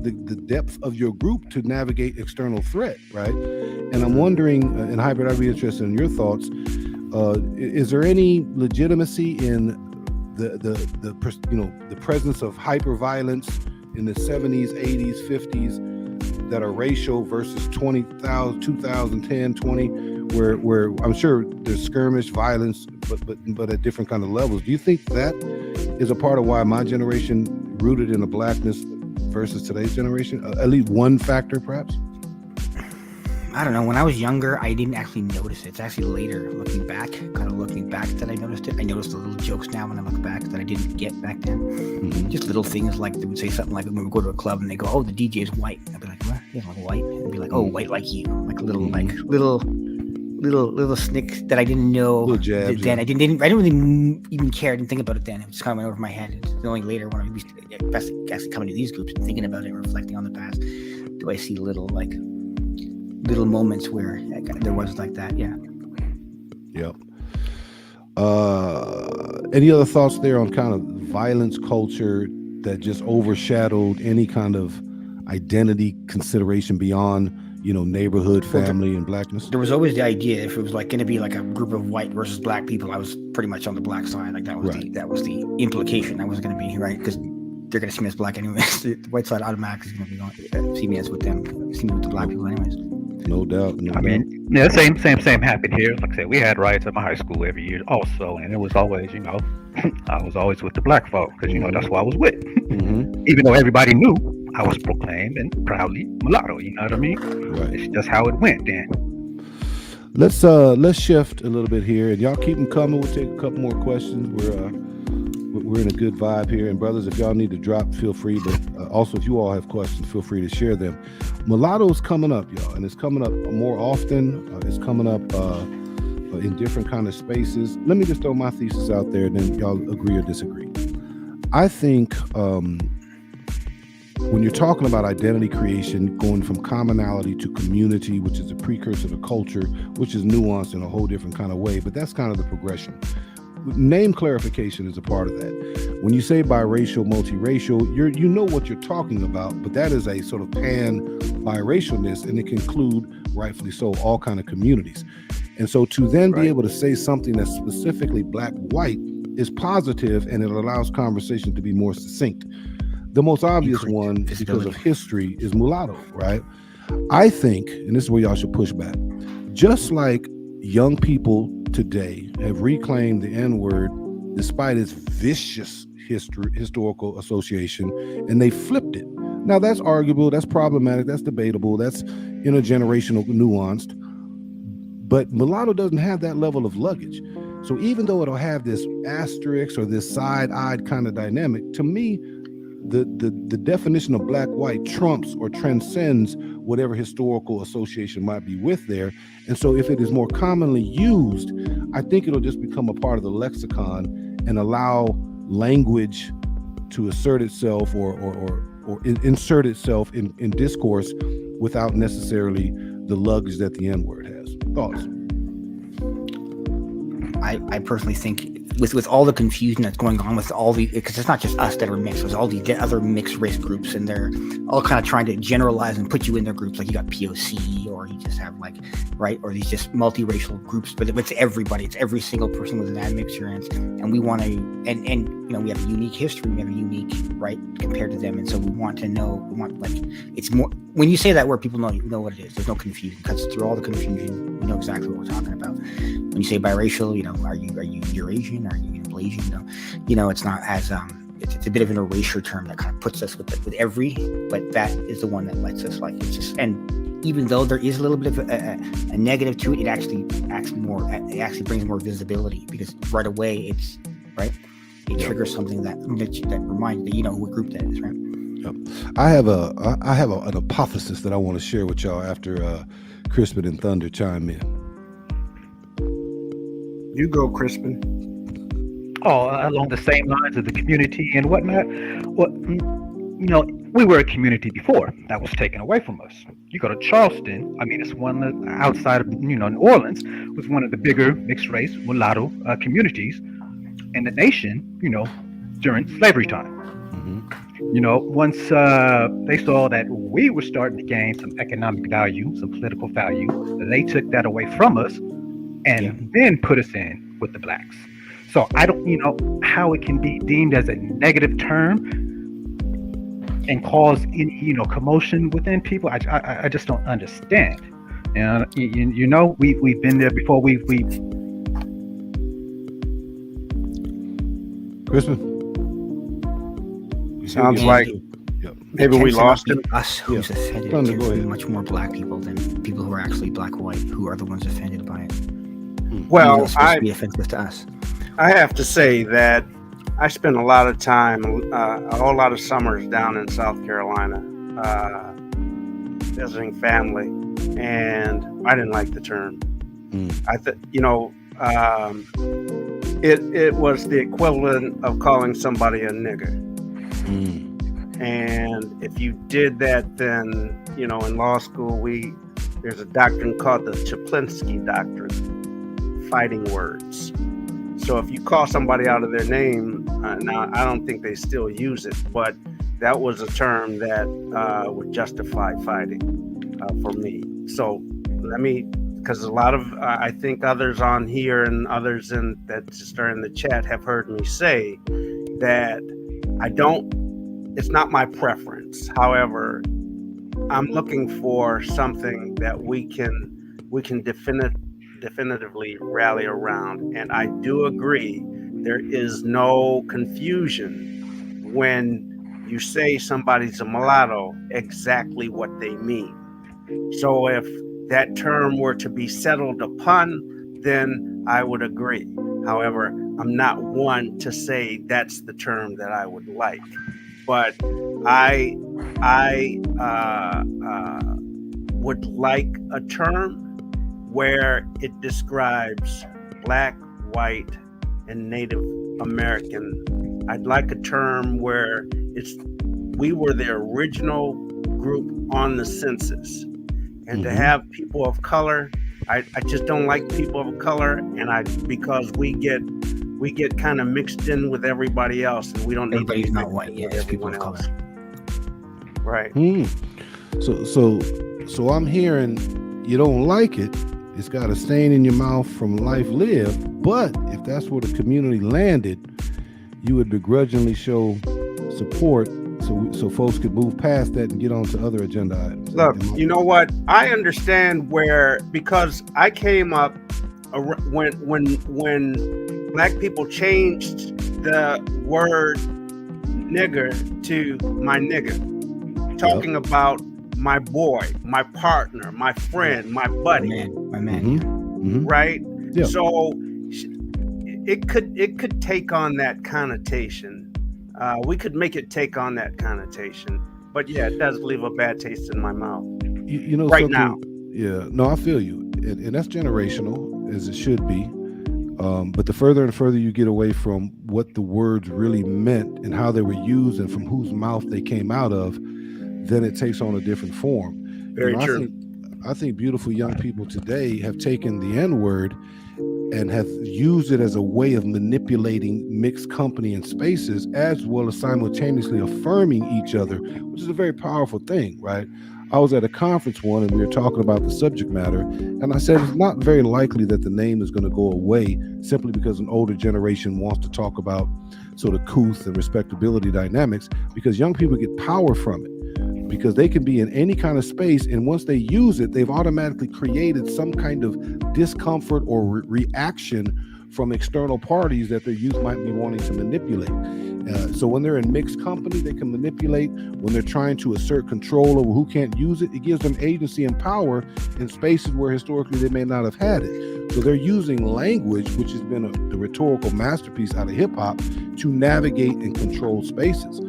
the depth of your group to navigate external threat, right? And I'm wondering, and Hybrid, I'd be interested in your thoughts. Is there any legitimacy in the presence of hyper violence in the 70s, 80s, 50s that are racial versus 2010, 20, where I'm sure there's skirmish violence, but at different kind of levels. Do you think that is a part of why my generation rooted in a blackness versus today's generation? At least one factor, perhaps? I don't know. When I was younger, I didn't actually notice it. It's actually later, looking back that I noticed it. I noticed the little jokes now when I look back that I didn't get back then. Mm-hmm. Just little things like they would say something like when we would go to a club and they go, "Oh, the DJ is white." I'd be like, "What? He's like white?" And they'd be like, "Oh, white like you." Like little snicks that I didn't know. Little jabs, then I didn't really even care. I didn't think about it then. It just kind of went over my head. It's only later when I actually coming to these groups and thinking about it and reflecting on the past, do I see little moments where there was like that. Yeah. Yep. Any other thoughts there on kind of violence culture that just overshadowed any kind of identity consideration beyond, neighborhood, family, and blackness? There was always the idea if it was like going to be like a group of white versus black people, I was pretty much on the black side. Like that was the implication. That was going to be right because they're gonna see me as black anyways. The white side automatically is gonna be going see me as with them, see me with the black people anyways. No doubt. I mean, yeah, same happened here. Like I said, we had riots at my high school every year also, and it was always, I was always with the black folk because that's who I was with. Even though everybody knew I was proclaimed and proudly mulatto. You know what I mean? Right. It's just how it went then. Let's shift a little bit here, and y'all keep them coming. We'll take a couple more questions. We're in a good vibe here, and brothers, if y'all need to drop, feel free. But also, if you all have questions, feel free to share them. Mulatto's coming up, y'all, and it's coming up more often. It's coming up in different kind of spaces. Let me just throw my thesis out there, and then y'all agree or disagree. I think when you're talking about identity creation, going from commonality to community, which is a precursor to culture, which is nuanced in a whole different kind of way, but that's kind of the progression. Name clarification is a part of that. When you say biracial, multiracial, you know what you're talking about, but that is a sort of pan biracialness, and it can include, rightfully so, all kind of communities. And so to then be able to say something that's specifically black-white is positive, and it allows conversation to be more succinct. The most obvious one, because of history, is mulatto, right? I think, and this is where y'all should push back, just like young people today have reclaimed the N-word despite its vicious historical association, and they flipped it. Now that's arguable, that's problematic, that's debatable, that's intergenerational nuanced, but mulatto doesn't have that level of luggage. So even though it'll have this asterisk or this side-eyed kind of dynamic, to me, the definition of black-white trumps or transcends whatever historical association might be with there. And so if it is more commonly used, I think it'll just become a part of the lexicon and allow language to assert itself or insert itself in discourse without necessarily the luggage that the N-word has. Thoughts? I personally think with all the confusion that's going on with all the, because it's not just us that are mixed, there's all the other mixed race groups, and they're all kind of trying to generalize and put you in their groups. Like you got POC, or you just have or these just multiracial groups, but it's everybody, it's every single person with an admixture, and we want to, and we have a unique history, we have a unique right compared to them, and so we want it's more, when you say that word, people know what it is. There's no confusion, cuts through all the confusion. We know exactly what we're talking about. When you say biracial, are you Eurasian? Are you Blasian? It's not as it's a bit of an erasure term that kind of puts us with every, but that is the one that lets us it's just, and even though there is a little bit of a negative to it, it actually brings more visibility, because right away it's right. It triggers something that reminds that what group that is, right? Yep. I have an hypothesis that I want to share with y'all after Crispin and Thunder chime in. You go, Crispin. Oh, along the same lines of the community and whatnot. Well, we were a community before that was taken away from us. You go to Charleston. I mean, it's one that outside of New Orleans was one of the bigger mixed race mulatto communities in the nation. During slavery time. Once they saw that we were starting to gain some economic value, some political value, they took that away from us and then put us in with the blacks. So I don't, how it can be deemed as a negative term and cause any, commotion within people. I just don't understand. And we've been there before. We Crispin. Sounds like maybe we lost him. Us who's offended. It tends to be much more black people than people who are actually black-white, who are the ones offended by it. Well, it's supposed to be offensive to us. I have to say that I spent a lot of time, a whole lot of summers down in South Carolina, visiting family, and I didn't like the term. It was the equivalent of calling somebody a nigger. And if you did that, then, in law school, there's a doctrine called the Chaplinsky doctrine, fighting words. So if you call somebody out of their name, now I don't think they still use it, but that was a term that would justify fighting for me. So because a lot of, I think others on here and others that just are in the chat have heard me say that I don't it's not my preference. However, I'm looking for something that we can definitively rally around. And I do agree, there is no confusion when you say somebody's a mulatto, exactly what they mean. So if that term were to be settled upon, then I would agree. However, I'm not one to say that's the term that I would like. But I would like a term where it describes Black, white, and Native American. I'd like a term where we were the original group on the census, and to have people of color, I just don't like people of color, and because we get kind of mixed in with everybody else, and we don't need to Everybody's be not mixed white. in Yeah, with it's people everyone of else. color. Right. So I'm hearing you don't like it. It's got a stain in your mouth from life lived. But if that's where the community landed, you would begrudgingly show support so folks could move past that and get on to other agenda items. Look, you know what? I understand because I came up when Black people changed the word nigger to my nigga, talking about my boy, my partner, my friend, my buddy, My man. right? Yeah. So it could take on that connotation. We could make it take on that connotation, but yeah, it does leave a bad taste in my mouth. You know, right now. Yeah, no, I feel you, and that's generational as it should be. But the further and further you get away from what the words really meant and how they were used and from whose mouth they came out of, then it takes on a different form. Very true. I think beautiful young people today have taken the N-word and have used it as a way of manipulating mixed company and spaces, as well as simultaneously affirming each other, which is a very powerful thing, right? I was at a conference one and we were talking about the subject matter, and I said it's not very likely that the name is going to go away simply because an older generation wants to talk about sort of couth and respectability dynamics, because young people get power from it. Because they can be in any kind of space, and once they use it, they've automatically created some kind of discomfort or reaction from external parties that their youth might be wanting to manipulate. So when they're in mixed company, they can manipulate. When they're trying to assert control over who can't use it, it gives them agency and power in spaces where historically they may not have had it. So they're using language, which has been the rhetorical masterpiece out of hip hop, to navigate and control spaces.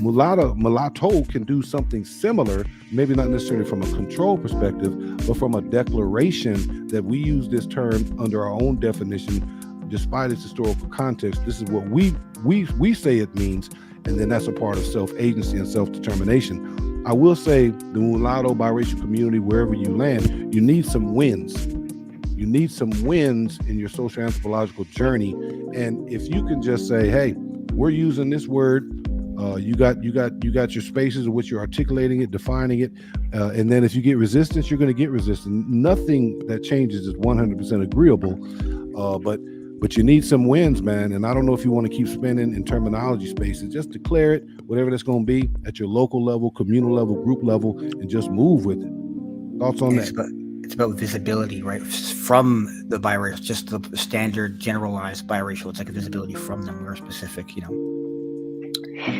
Mulatto can do something similar, maybe not necessarily from a control perspective, but from a declaration that we use this term under our own definition, despite its historical context. This is what we say it means, and then that's a part of self-agency and self-determination. I will say the mulatto biracial community, wherever you land, you need some wins. You need some wins in your social anthropological journey. And if you can just say, hey, we're using this word, you got your spaces in which you're articulating it, defining it, and then if you get resistance, you're going to get resistance. Nothing that changes is 100% agreeable, but you need some wins, man. And I don't know if you want to keep spinning in terminology spaces. Just declare it, whatever that's going to be, at your local level, communal level, group level, and just move with it. Thoughts on that? It's about visibility, right? From the biracial, just the standard generalized biracial. It's like a visibility from them. We're specific,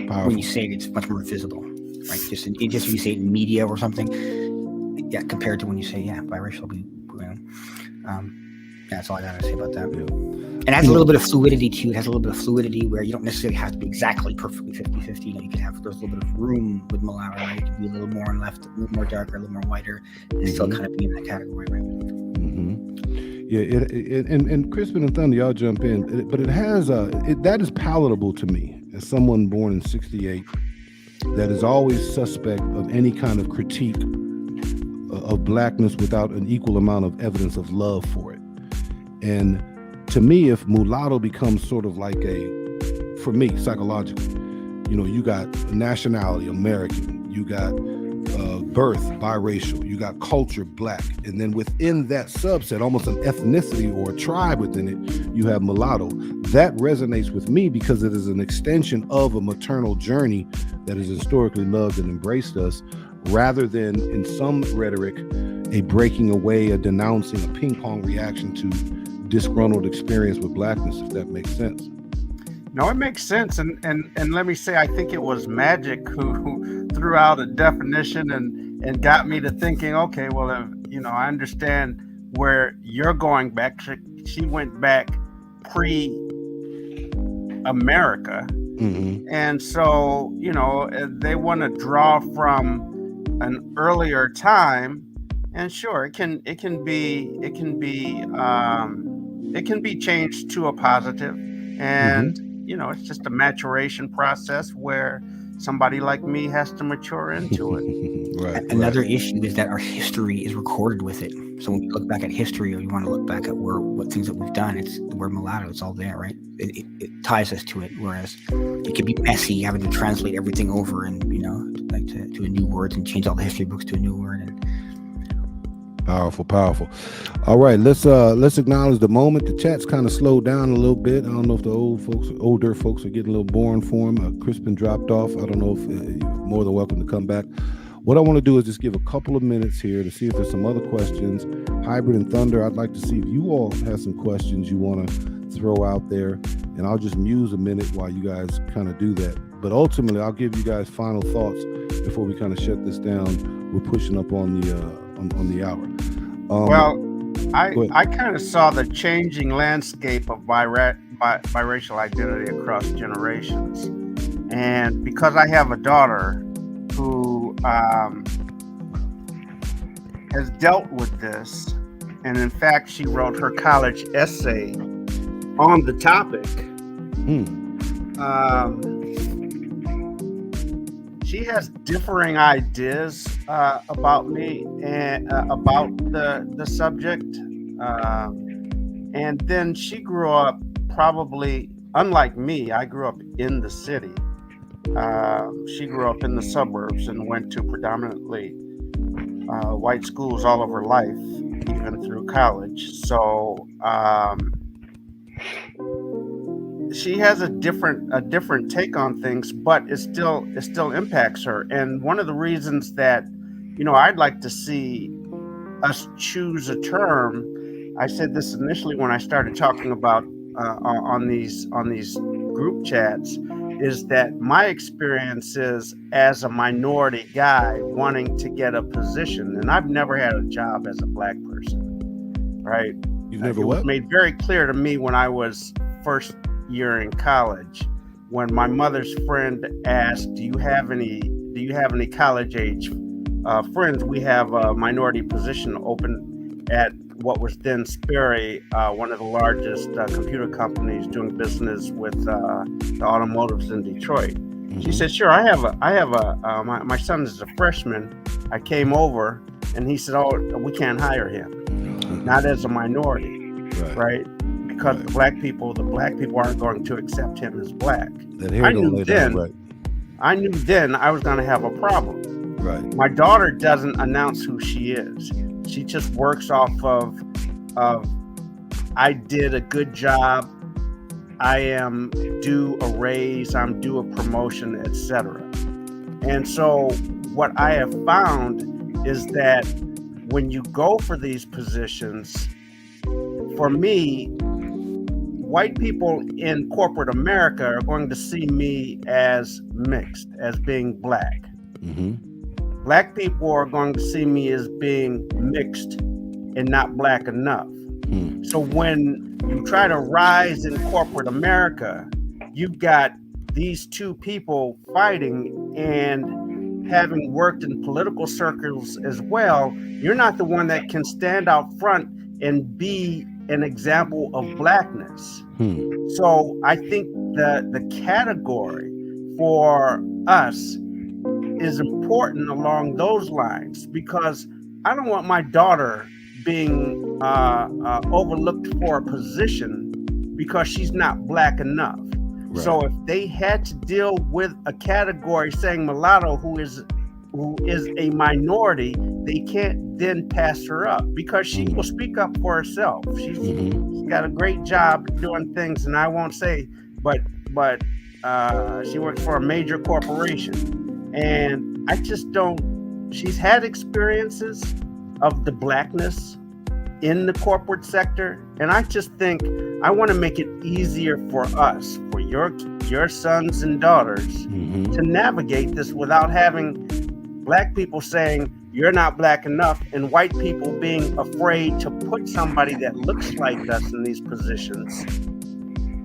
Powerful. When you say it, it's much more visible, right? Just when you say it in media or something, yeah, compared to when you say, biracial, that's all I gotta say about that. And it has a little bit of fluidity too. It has a little bit of fluidity where you don't necessarily have to be exactly perfectly 50-50. You can have, there's a little bit of room with mulatto, right? You can be a little more on left, a little more darker, a little more whiter, and still kind of be in that category, right? Yeah, and Crispin and Thunder, y'all jump in, but it has that is palatable to me as someone born in '68 that is always suspect of any kind of critique of blackness without an equal amount of evidence of love for it. And to me, if mulatto becomes sort of like for me, psychologically, you got nationality, American, you got birth, biracial. You got culture, black. And then within that subset, almost an ethnicity or a tribe within it, you have mulatto. That resonates with me because it is an extension of a maternal journey that has historically loved and embraced us, rather than, in some rhetoric, a breaking away, a denouncing, a ping pong reaction to disgruntled experience with blackness, if that makes sense. No, it makes sense. And let me say, I think it was Magic who threw out a definition and got me to thinking, okay, well, I understand where you're going back. She went back pre-America. Mm-hmm. And so, they want to draw from an earlier time, and sure, it can be changed to a positive, and it's just a maturation process where somebody like me has to mature into it. Right. Another issue is that our history is recorded with it. So when you look back at history, or you want to look back at what things that we've done, it's the word mulatto. It's all there, right? It ties us to it. Whereas it can be messy having to translate everything over and to a new word and change all the history books to a new word. And Powerful. All right, let's acknowledge the moment. The chat's kind of slowed down a little bit. I don't know if the older folks are getting a little boring for them. Crispin dropped off. I don't know if you're more than welcome to come back. What I want to do is just give a couple of minutes here to see if there's some other questions. Hybrid and Thunder, I'd like to see if you all have some questions you want to throw out there, and I'll just muse a minute while you guys kind of do that. But ultimately, I'll give you guys final thoughts before we kind of shut this down. We're pushing up on the hour. I kind of saw the changing landscape of biracial identity across generations, and because I have a daughter who has dealt with this, and in fact, she wrote her college essay on the topic. She has differing ideas about me and about the subject. And then she grew up probably, unlike me, I grew up in the city. She grew up in the suburbs and went to predominantly white schools all of her life, even through college. So she has a different take on things, but it still impacts her. And one of the reasons that I'd like to see us choose a term, I said this initially when I started talking about on these group chats, is that my experience is as a minority guy wanting to get a position, and I've never had a job as a black person, right? You've never It was made very clear to me when I was first year in college, when my mother's friend asked, do you have any college age friends? We have a minority position open at what was then Sperry, one of the largest computer companies doing business with the automotives in Detroit. She said, sure, I have my son is a freshman. I came over and he said, oh, we can't hire him, not as a minority, right? Because the black people aren't going to accept him as black. I knew then I was going to have a problem. Right. My daughter doesn't announce who she is. She just works off of I did a good job, I am due a raise, I'm due a promotion, etc. And so what I have found is that when you go for these positions, for me, white people in corporate America are going to see me as mixed, as being black. Black people are going to see me as being mixed and not black enough. So when you try to rise in corporate America, you've got these two people fighting, and having worked in political circles as well, you're not the one that can stand out front and be an example of blackness. So I think the category for us is important along those lines, because I don't want my daughter being overlooked for a position because she's not black enough. Right. So if they had to deal with a category saying mulatto, who is who is a minority, they can't then pass her up because she will speak up for herself. She's got a great job doing things, and I won't say, but she works for a major corporation, and I just don't. She's had experiences of the blackness in the corporate sector, and I just think I want to make it easier for us, for your sons and daughters, to navigate this without having black people saying you're not black enough, and white people being afraid to put somebody that looks like us in these positions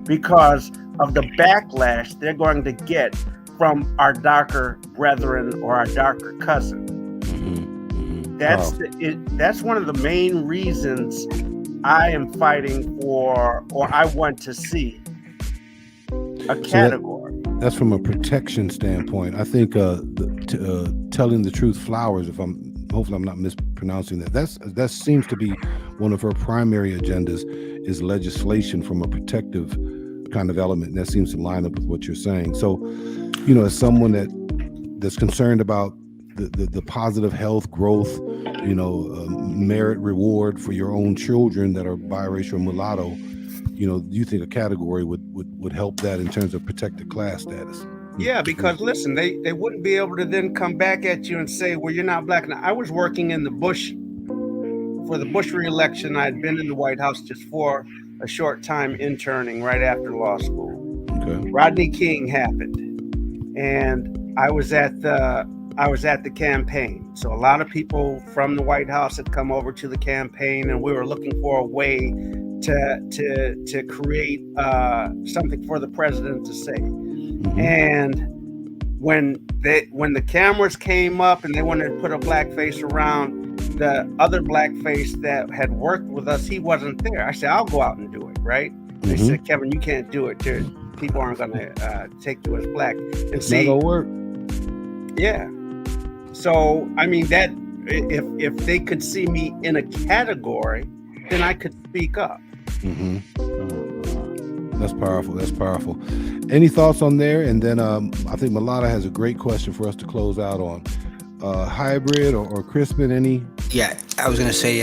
because of the backlash they're going to get from our darker brethren or our darker cousin. That's one of the main reasons I am fighting for, or I want to see a category. That's from a protection standpoint. I think telling the truth flowers, hopefully I'm not mispronouncing that. That seems to be one of her primary agendas, is legislation from a protective kind of element. And that seems to line up with what you're saying. So, as someone that's concerned about the positive health growth, merit reward for your own children that are biracial mulatto, do you think a category would help that in terms of protected class status? Yeah, because listen, they wouldn't be able to then come back at you and say, well, you're not black. Now, I was working in for the Bush re-election. I'd been in the White House just for a short time interning right after law school. Okay. Rodney King happened, and I was at the campaign. So a lot of people from the White House had come over to the campaign, and we were looking for a way to create something for the president to say. And when the cameras came up and they wanted to put a black face around the other black face that had worked with us, he wasn't there. I said, I'll go out and do it, right? They said, Kevin, you can't do it. People aren't going to take you as black. And see, not gonna work. Yeah. So, I mean, that if they could see me in a category, then I could speak up. That's powerful. Any thoughts on there? And then I think Mulata has a great question for us to close out on. Hybrid or Crispin, any? Yeah, I was going to say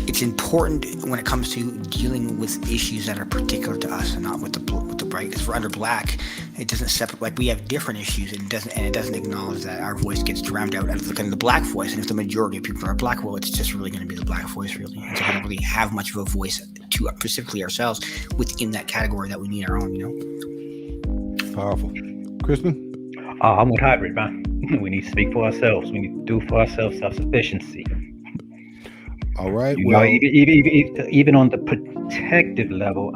it's important when it comes to dealing with issues that are particular to us and not with the bright. Because we're under black, it doesn't separate. Like, we have different issues, and it doesn't acknowledge that our voice gets drowned out of the black voice. And if the majority of people are black, well, it's just really going to be the black voice, really. And so we don't really have much of a voice to specifically ourselves within that category that we need our own. Powerful. Crispin? I'm with hybrid, man. We need to speak for ourselves. We need to do for ourselves self-sufficiency. All right. Well, even on the protective level,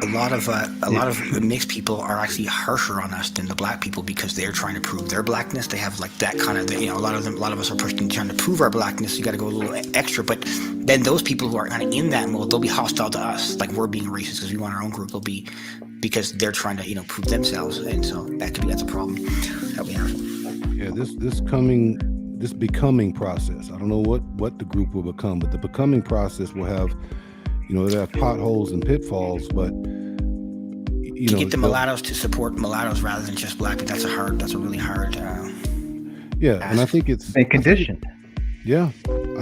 a lot of mixed people are actually harsher on us than the black people because they're trying to prove their blackness. They have like that kind of, a lot of us are pushed into trying to prove our blackness. You got to go a little extra, but then those people who are kind of in that mode, they'll be hostile to us. Like, we're being racist because we want our own group. They'll be because they're trying to prove themselves, and so that's a problem that we have. Yeah, this becoming process. I don't know what the group will become, but the becoming process will have, it'll have potholes and pitfalls, but to get the mulattoes to support mulattoes rather than just black, that's a really hard yeah, and I think it's conditioned. I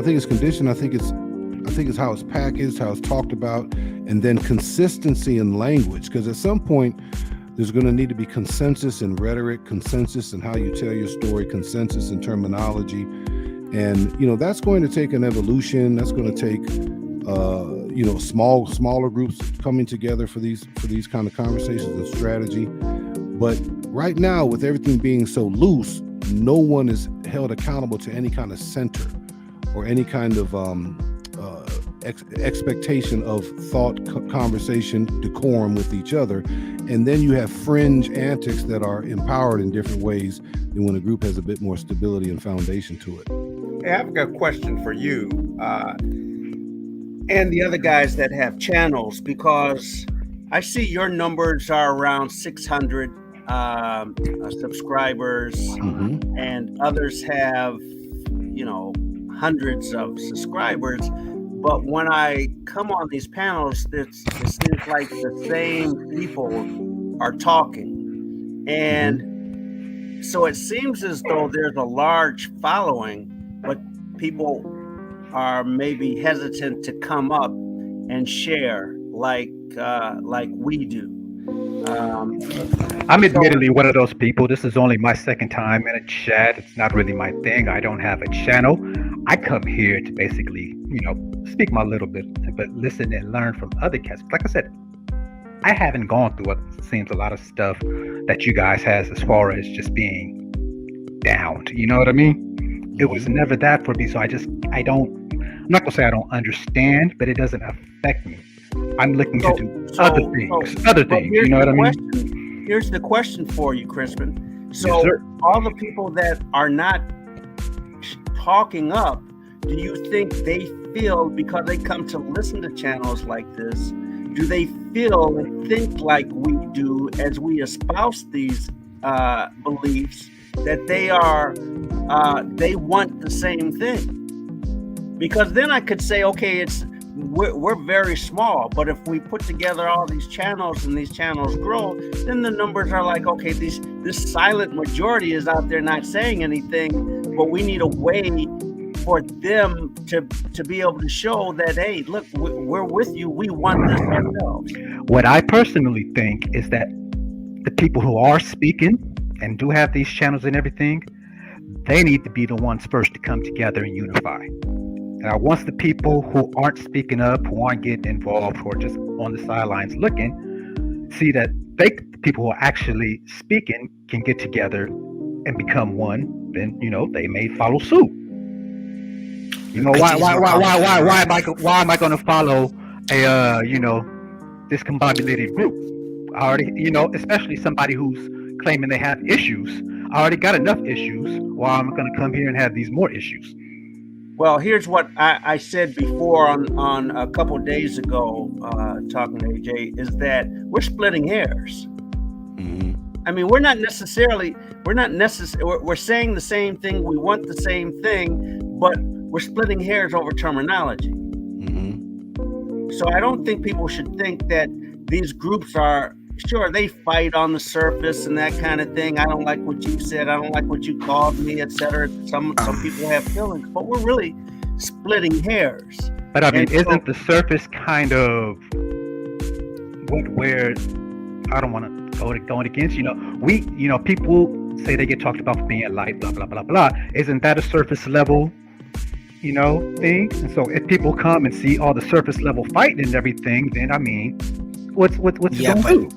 think it's conditioned. I think it's how it's packaged, how it's talked about, and then consistency in language, because at some point there's going to need to be consensus in rhetoric, consensus in how you tell your story, consensus in terminology, and that's going to take an evolution. That's going to take smaller groups coming together for these kind of conversations and strategy. But right now, with everything being so loose, no one is held accountable to any kind of center or any kind of expectation of thought, conversation, decorum with each other. And then you have fringe antics that are empowered in different ways than when a group has a bit more stability and foundation to it. Hey, I've got a question for you and the other guys that have channels, because I see your numbers are around 600 subscribers, and others have, hundreds of subscribers. But when I come on these panels, it seems like the same people are talking. And So it seems as though there's a large following, but people are maybe hesitant to come up and share like we do. I'm admittedly one of those people. This is only my second time in a chat. It's not really my thing. I don't have a channel. I come here to basically, speak my little bit, but listen and learn from other cats. Like I said, I haven't gone through what seems a lot of stuff that you guys has as far as just being downed. You know what I mean? It was never that for me. So I'm not gonna say I don't understand, but it doesn't affect me. I'm looking to do other things. You know what I mean? Here's the question for you, Crispin. So Yes, sir. all the people that are not talking up, do you think they feel, because they come to listen to channels like this, do they feel and think like we do as we espouse these beliefs, that they want the same thing? Because then I could say, okay, we're very small, but if we put together all these channels and these channels grow, then the numbers are like, okay, this silent majority is out there not saying anything, but we need a way for them to be able to show that, hey, look, we're with you, we want this ourselves. What I personally think is that the people who are speaking and do have these channels and everything, they need to be the ones first to come together and unify. Now, once the people who aren't speaking up, who aren't getting involved, who are just on the sidelines looking, see that people who are actually speaking can get together and become one, then they may follow suit. Why am I going to follow a discombobulated group? I already, especially somebody who's claiming they have issues. I already got enough issues. Why am I going to come here and have these more issues? Well, here's what I said before on a couple of days ago, talking to AJ, is that we're splitting hairs. Mm-hmm. I mean, we're saying the same thing, we want the same thing, but we're splitting hairs over terminology. Mm-hmm. So I don't think people should think that these groups are, sure, they fight on the surface and that kind of thing. I don't like what you said, I don't like what you called me, etc. Some people have feelings, but we're really splitting hairs. But I mean, isn't the surface kind of where I don't want to go against? People say they get talked about for being light, blah blah blah blah. Isn't that a surface level, thing? And so if people come and see all the surface level fighting and everything, then I mean, what's it gonna do?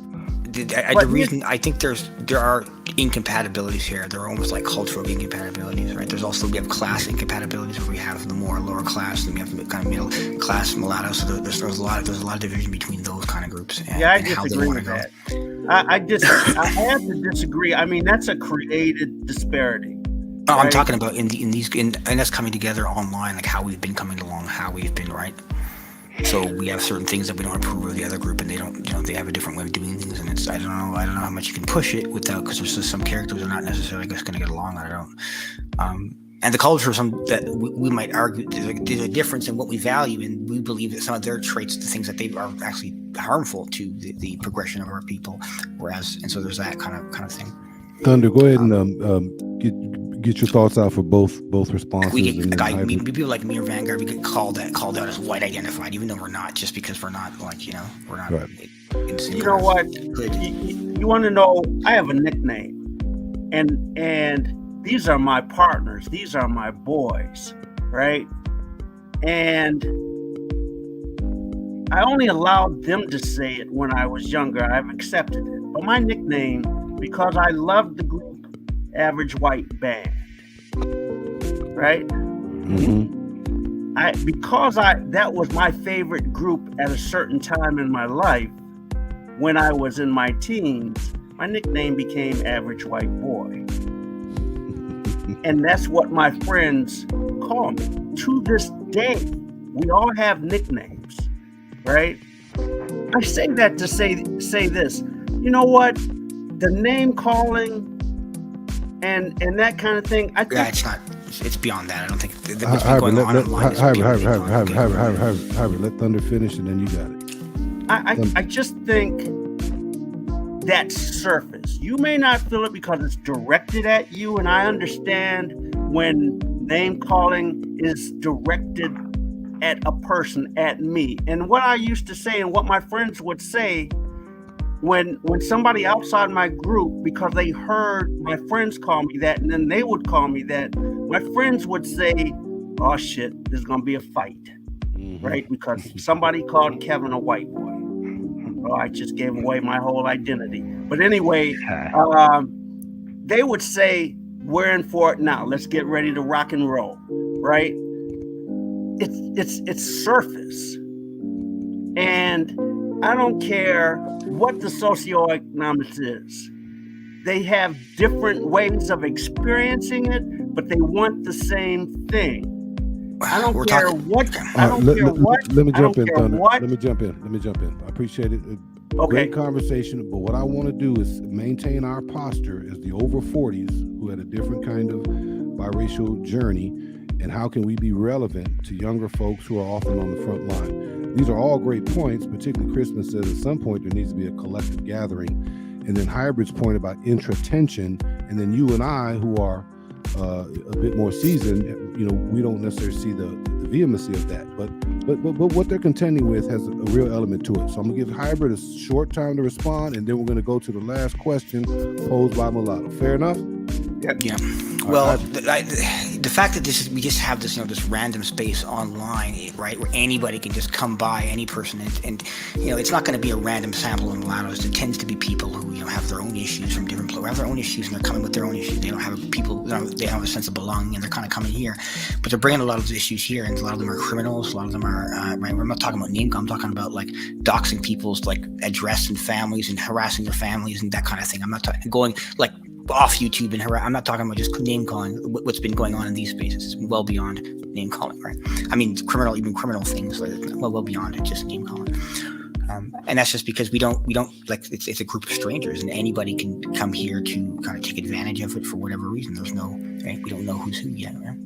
The reason I think there are incompatibilities here. They're almost like cultural incompatibilities, right? We have class incompatibilities where we have the more lower class, and we have the kind of middle class mulattoes. So there's a lot of division between those kind of groups. I disagree with that. I have to disagree. I mean, that's a created disparity. Oh, right? I'm talking about in us coming together online, like how we've been coming along, how we've been, right? So we have certain things that we don't approve of the other group, and they don't, they have a different way of doing things, and I don't know how much you can push it without, because there's just some characters are not necessarily just going to get along. I don't. And the culture, that we might argue, there's a difference in what we value, and we believe that some of their traits, the things that they are actually harmful to the progression of our people, and so there's that kind of thing. Thunder, go ahead and get your thoughts out for both responses. We get people like me or Vanguard, we get called out as white identified, even though we're not, just because we're not we're not. Right. You know what? You want to know? I have a nickname, and these are my partners. These are my boys, right? And I only allowed them to say it when I was younger. I've accepted it. But my nickname, because I loved the group Average White Band, right? Mm-hmm. That was my favorite group at a certain time in my life. When I was in my teens, my nickname became Average White Boy. And that's what my friends call me. To this day, we all have nicknames, right? I say that to say this. You know what? The name calling and that kind of thing, I think it's beyond that. I don't think let Thunder finish and then you got it. I just think that's surface. You may not feel it because it's directed at you, and I understand when name calling is directed at a person, at me. And what I used to say and what my friends would say when somebody outside my group, because they heard my friends call me that, and then they would call me that, my friends would say, oh shit, there's gonna be a fight, right? Because somebody called Kevin a white boy. Oh, I just gave away my whole identity. But anyway, they would say, we're in for it now. Let's get ready to rock and roll, right? It's surface. And I don't care what the socioeconomics is. They have different ways of experiencing it, but they want the same thing. I don't care what. I don't care what. Let me jump in, Thunder. What. Let me jump in. I appreciate it. Okay. Great conversation, but what I want to do is maintain our posture as the over 40s who had a different kind of biracial journey, and how can we be relevant to younger folks who are often on the front line. These are all great points, particularly Crispin says at some point there needs to be a collective gathering, and then Hybrid's point about intra-tension, and then you and I who are a bit more seasoned, we don't necessarily see the vehemency of that, but what they're contending with has a real element to it. So I'm gonna give Hybrid a short time to respond, and then we're gonna go to the last question posed by Mulatto. Fair enough? Yeah. Well, the fact that we just have this, this random space online, right, where anybody can just come by, any person, and it's not going to be a random sample of mulattoes. It tends to be people who have their own issues from different places, have their own issues, and they're coming with their own issues. They don't have people, they don't have a sense of belonging, and they're kind of coming here, but they're bringing a lot of those issues here, and a lot of them are criminals. A lot of them are right. We're not talking about name call. I'm talking about like doxing people's address and families and harassing their families and that kind of thing. I'm not going off YouTube and I'm not talking about just name calling. What's been going on in these spaces is well beyond name calling, right? I mean, criminal things, well beyond it, just name calling. And that's just because we don't it's a group of strangers, and anybody can come here to kind of take advantage of it for whatever reason. There's no, right? We don't know who's who yet, right?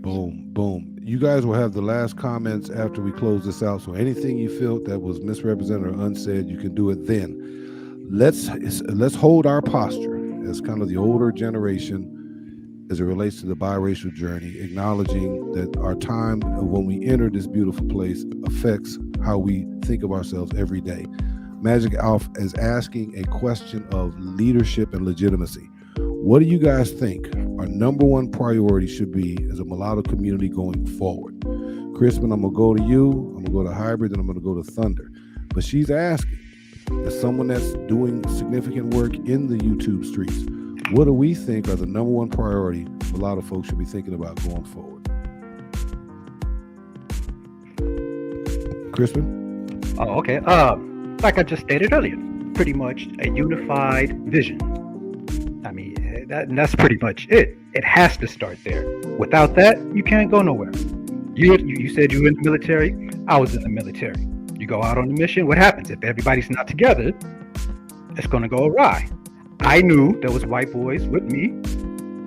Boom. You guys will have the last comments after we close this out. So anything you felt that was misrepresented or unsaid, you can do it then. Let's hold our posture as kind of the older generation as it relates to the biracial journey, acknowledging that our time when we enter this beautiful place affects how we think of ourselves every day. Magic Alf is asking a question of leadership and legitimacy. What do you guys think our number one priority should be as a mulatto community going forward? Crispin, I'm gonna go to you, I'm gonna go to Hybrid, and I'm gonna go to Thunder. But she's asking, as someone that's doing significant work in the YouTube streets, what do we think are the number one priority a lot of folks should be thinking about going forward? Crispin? Oh, okay. Like I just stated earlier, pretty much a unified vision. I mean, that's pretty much it. It has to start there. Without that, you can't go nowhere. You said you were in the military. I was in the military. You go out on a mission, what happens? If everybody's not together, it's going to go awry. I knew there was white boys with me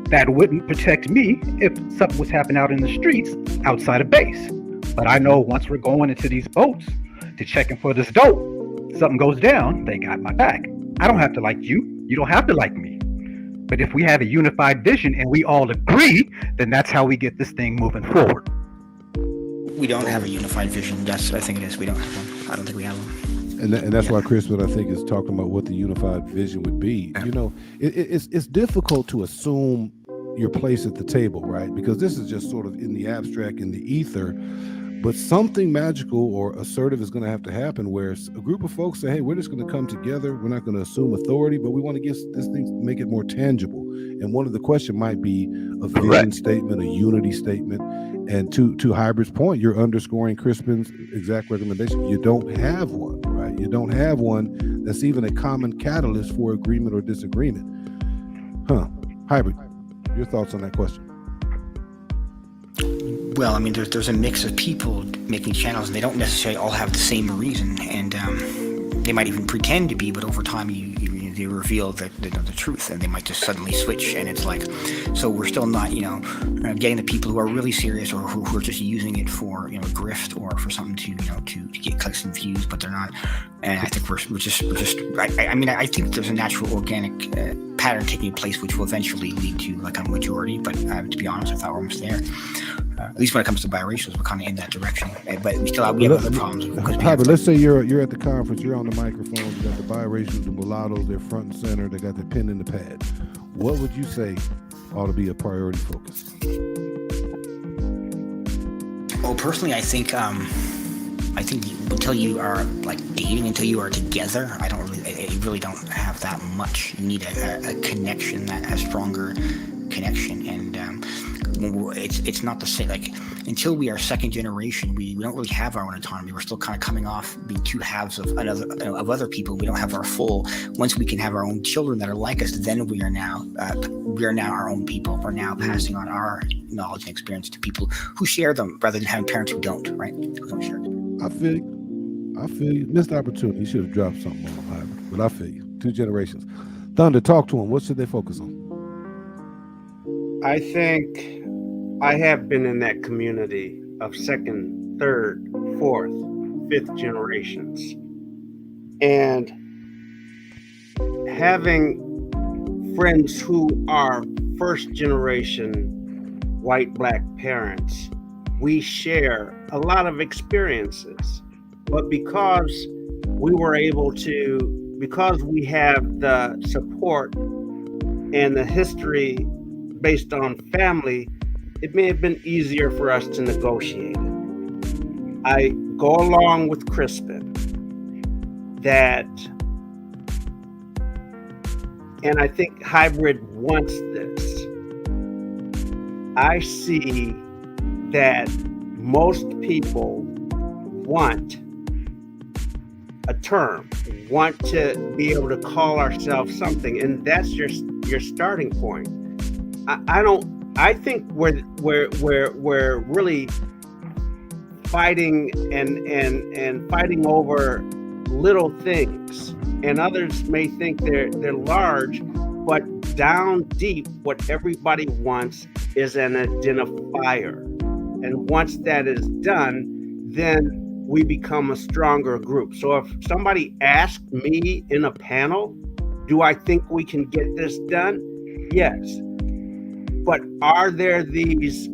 that wouldn't protect me if something was happening out in the streets outside of base. But I know once we're going into these boats to checking for this dope, something goes down, they got my back. I don't have to like you. You don't have to like me. But if we have a unified vision and we all agree, then that's how we get this thing moving forward. We don't have a unified vision. Yes, I think it is. We don't have one. I don't think we have one. And that's why Crispin, I think, is talking about what the unified vision would be. Yeah. It's difficult to assume your place at the table, right? Because this is just sort of in the abstract, in the ether. But something magical or assertive is going to have to happen where a group of folks say, hey, we're just going to come together. We're not going to assume authority, but we want to get this thing, make it more tangible. And one of the questions might be a vision statement, a unity statement. And to Hybrid's point, you're underscoring Crispin's exact recommendation. You don't have one, right? You don't have one that's even a common catalyst for agreement or disagreement. Hybrid, your thoughts on that question? Well, I mean, there's a mix of people making channels, and they don't necessarily all have the same reason, and they might even pretend to be, but over time, the they reveal the truth, and they might just suddenly switch, and it's like, so we're still not, getting the people who are really serious, or who are just using it for, grift, or for something to get clicks and views, but they're not. And I think we're just I think there's a natural organic pattern taking place, which will eventually lead to like a majority. But to be honest, I thought we're almost there. At least when it comes to biracials, we're kind of in that direction. But we have other problems. But let's say you're at the conference, you're on the microphone, you got the biracials, the mulattoes, they're front and center, they got the pen in the pad. What would you say ought to be a priority focus? Well, personally, I think until you are like dating, until you are together, I really don't have that much. You need a connection, a stronger connection, and it's not the same. Like, until we are second generation, we don't really have our own autonomy. We're still kind of coming off being two halves of other people. We don't have our full. Once we can have our own children that are like us, then we are now our own people. We're now passing on our knowledge and experience to people who share them, rather than having parents who don't, right? Who don't share them. I feel you. Missed opportunity. You should have dropped something on them, but I feel you. 2 generations. Thunder, talk to them. What should they focus on? I think I have been in that community of second, third, fourth, fifth generations. And having friends who are first generation white, black parents, we share a lot of experiences. But because we have the support and the history based on family, it may have been easier for us to negotiate it. I go along with Crispin that, and I think hybrid wants this. I see that most people want a term, want to be able to call ourselves something, and that's your starting point. I think we're really fighting and fighting over little things, and others may think they're large, but down deep, what everybody wants is an identifier. And once that is done, then we become a stronger group. So if somebody asked me in a panel, do I think we can get this done? Yes. But are there these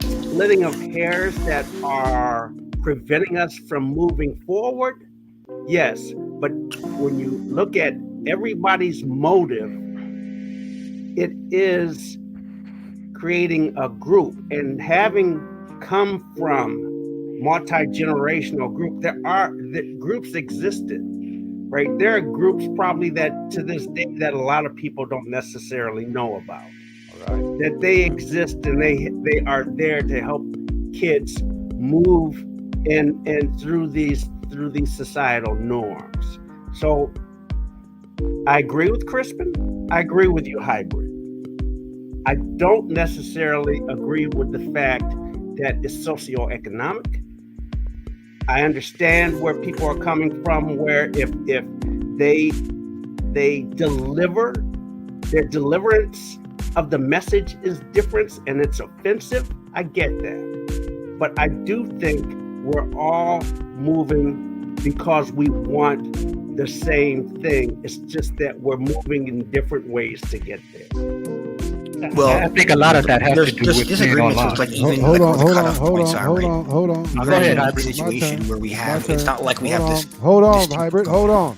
splitting of hairs that are preventing us from moving forward? Yes. But when you look at everybody's motive, it is creating a group. And having come from multi-generational group, the groups existed, right? There are groups probably that to this day that a lot of people don't necessarily know about. Right. That they exist, and they are there to help kids move and through these societal norms. So I agree with Crispin. I agree with you, hybrid. I don't necessarily agree with the fact that it's socioeconomic. I understand where people are coming from, where if they deliver, their deliverance of the message is different and it's offensive, I get that. But I do think we're all moving because we want the same thing. It's just that we're moving in different ways to get there. Well, I think a lot of that has to do with disagreements. Like even hold on. Go ahead. Hybrid situation where we have. It's not like we have this. Hold on, hybrid. Hold on.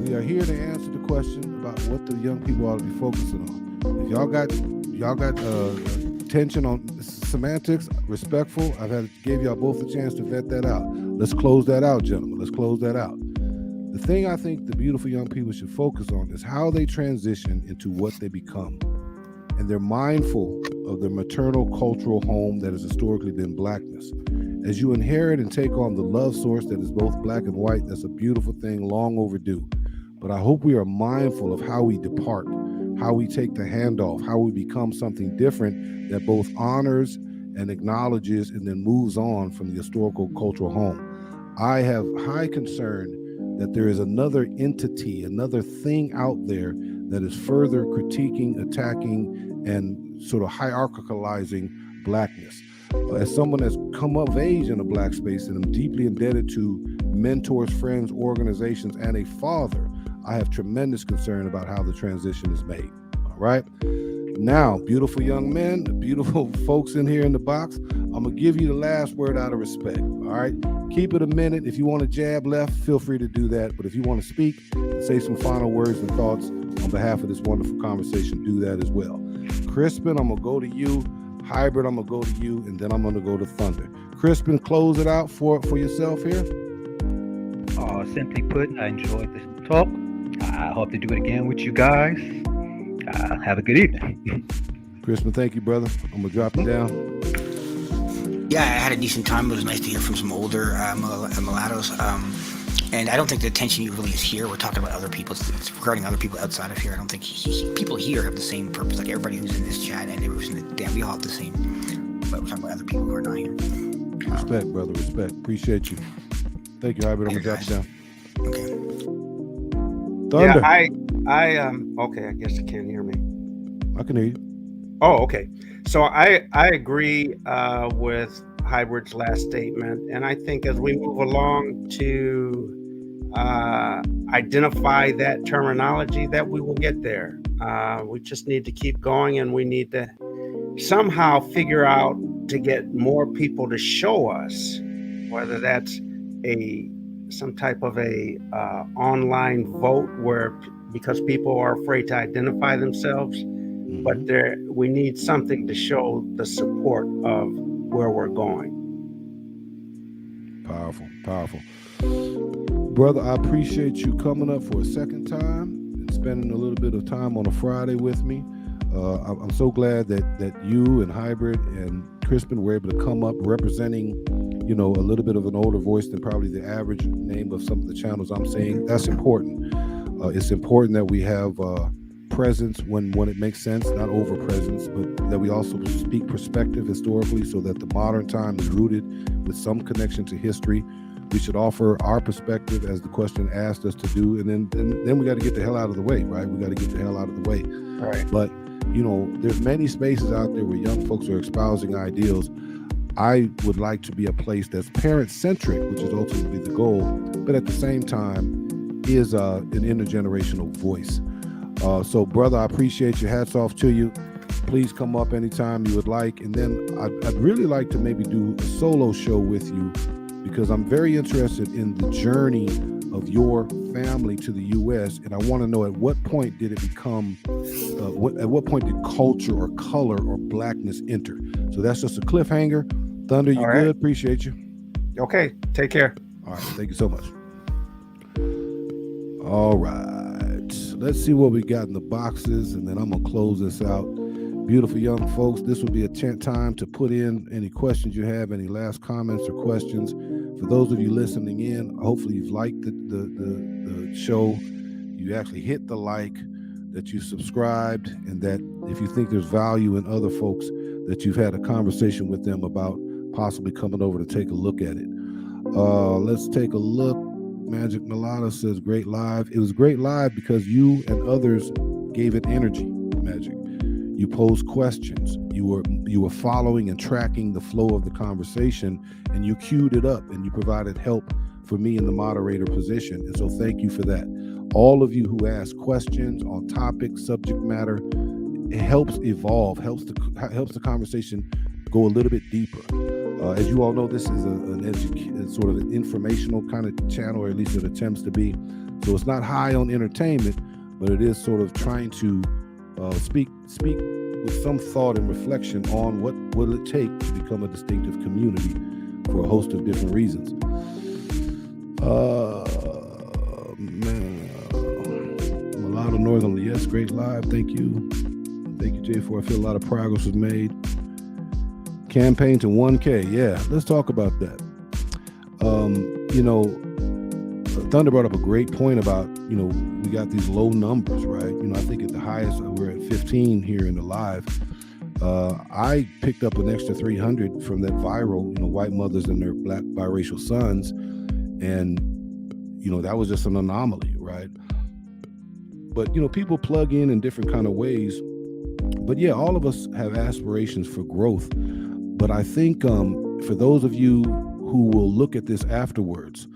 We are here to answer the question about what the young people ought to be focusing on. If y'all got tension on semantics, respectful, gave y'all both a chance to vet that out. Let's close that out, gentlemen. Let's close that out. The thing I think the beautiful young people should focus on is how they transition into what they become. And they're mindful of their maternal cultural home that has historically been blackness. As you inherit and take on the love source that is both black and white, that's a beautiful thing, long overdue. But I hope we are mindful of how we depart, how we take the handoff, how we become something different that both honors and acknowledges and then moves on from the historical cultural home. I have high concern that there is another entity, another thing out there that is further critiquing, attacking, and sort of hierarchicalizing blackness. As someone that's come of age in a black space and I'm deeply indebted to mentors, friends, organizations, and a father, I have tremendous concern about how the transition is made. All right. Now, beautiful young men, beautiful folks in here in the box, I'm going to give you the last word out of respect. All right. Keep it a minute. If you want to jab left, feel free to do that. But if you want to speak and say some final words and thoughts on behalf of this wonderful conversation, do that as well. Crispin, I'm going to go to you. Hybrid, I'm going to go to you. And then I'm going to go to Thunder. Crispin, close it out for yourself here. Simply put, I enjoyed this talk. I hope to do it again with you guys. Have a good evening. Crispin, thank you, brother. I'm going to drop it down. Yeah, I had a decent time. It was nice to hear from some older mulattoes. And I don't think the attention really is here. We're talking about other people. It's regarding other people outside of here. I don't think people here have the same purpose. Like everybody who's in this chat and everybody who's in the damn, we all have the same. But we're talking about other people who are not here. Respect, brother. Respect. Appreciate you. Thank you, Hybrid. I'm going to drop it down. Okay. Thunder. Yeah, okay, I guess you can't hear me. I can hear you. Oh, okay. So I agree with Hybrid's last statement, and I think as we move along to identify that terminology, that we will get there. We just need to keep going, and we need to somehow figure out to get more people to show us, whether that's some type of a online vote where because people are afraid to identify themselves, but we need something to show the support of where we're going. Powerful, powerful. Brother, I appreciate you coming up for a second time and spending a little bit of time on a Friday with me. I'm so glad that you and Hybrid and Crispin were able to come up representing, a little bit of an older voice than probably the average name of some of the channels I'm seeing. That's important. It's important that we have presence when it makes sense, not over presence, but that we also speak perspective historically so that the modern time is rooted with some connection to history. We should offer our perspective as the question asked us to do, and then we got to get the hell out of the way, right? We got to get the hell out of the way. Right. But there's many spaces out there where young folks are espousing ideals. I would like to be a place that's parent-centric, which is ultimately the goal, but at the same time is an intergenerational voice. So, brother, I appreciate you. Hats off to you. Please come up anytime you would like. And then I'd really like to maybe do a solo show with you because I'm very interested in the journey of your family to the U.S. And I want to know at what point did it become, at what point did culture or color or blackness enter? So that's just a cliffhanger. Thunder, you good? Appreciate you. Okay, take care. All right, thank you so much. All right, let's see what we got in the boxes, and then I'm gonna close this out. Beautiful young folks, this will be a time to put in any questions you have, any last comments or questions. For those of you listening in, hopefully you've liked the show, you actually hit the like, that you subscribed, and that if you think there's value in other folks, that you've had a conversation with them about possibly coming over to take a look at it. Let's take a look. Magic Mulatto says, great live. It was great live because you and others gave it energy, Magic. You posed questions. You were following and tracking the flow of the conversation, and you queued it up, and you provided help for me in the moderator position. And so thank you for that. All of you who asked questions on topic, subject matter, it helps evolve, helps the conversation go a little bit deeper. As you all know, this is sort of an informational kind of channel, or at least it attempts to be. So it's not high on entertainment, but it is sort of trying to speak with some thought and reflection on what will it take to become a distinctive community for a host of different reasons. Mulatto Northern, yes, great live. Thank you. Thank you, J4. I feel a lot of progress was made. Campaign to 1K. Yeah, let's talk about that. Thunder brought up a great point about, we got these low numbers, right? I think at the highest, we're at 15 here in the live. I picked up an extra 300 from that viral, white mothers and their black biracial sons. And, that was just an anomaly, right? But people plug in different kind of ways. But yeah, all of us have aspirations for growth. But I think for those of you who will look at this afterwards,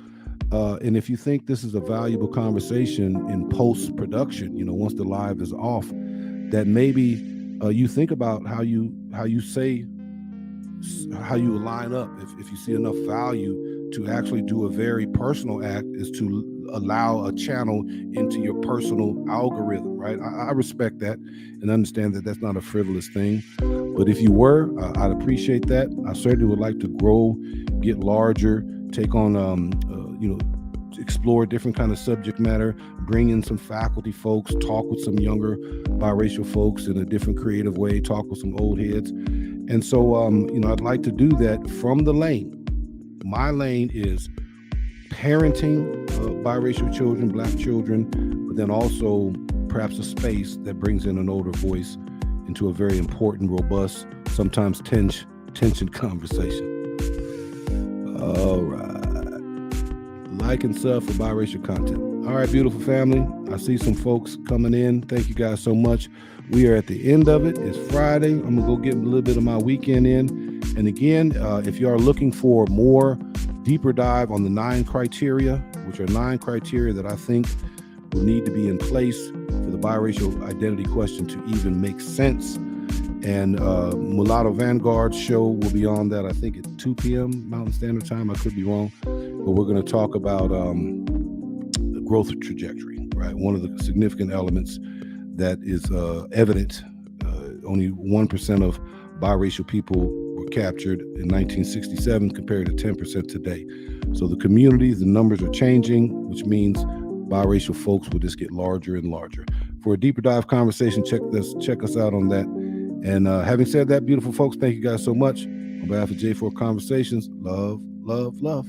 and if you think this is a valuable conversation in post-production, once the live is off, that maybe you think about how you line up. If you see enough value to actually do a very personal act, is to allow a channel into your personal algorithm, right? I respect that and understand that that's not a frivolous thing. But if you were, I'd appreciate that. I certainly would like to grow, get larger, take on, explore different kind of subject matter, bring in some faculty folks, talk with some younger biracial folks in a different creative way, talk with some old heads. And so, I'd like to do that from the lane. My lane is parenting biracial children, Black children, but then also perhaps a space that brings in an older voice into a very important, robust, sometimes tension conversation. All right. Like and sub for biracial content. All right, beautiful family. I see some folks coming in. Thank you guys so much. We are at the end of it. It's Friday. I'm going to go get a little bit of my weekend in. And again, if you are looking for more deeper dive on the 9 criteria, which are 9 criteria that I think will need to be in place for the biracial identity question to even make sense. And Mulatto Vanguard's show will be on that, I think, at 2 p.m. Mountain Standard Time. I could be wrong. But we're going to talk about the growth trajectory, right? One of the significant elements that is evident. Only 1% of biracial people were captured in 1967 compared to 10% today. So the communities, the numbers are changing, which means biracial folks will just get larger and larger. For a deeper dive conversation, check us out on that. And having said that, beautiful folks, thank you guys so much. On behalf of J4 Conversations, love, love, love.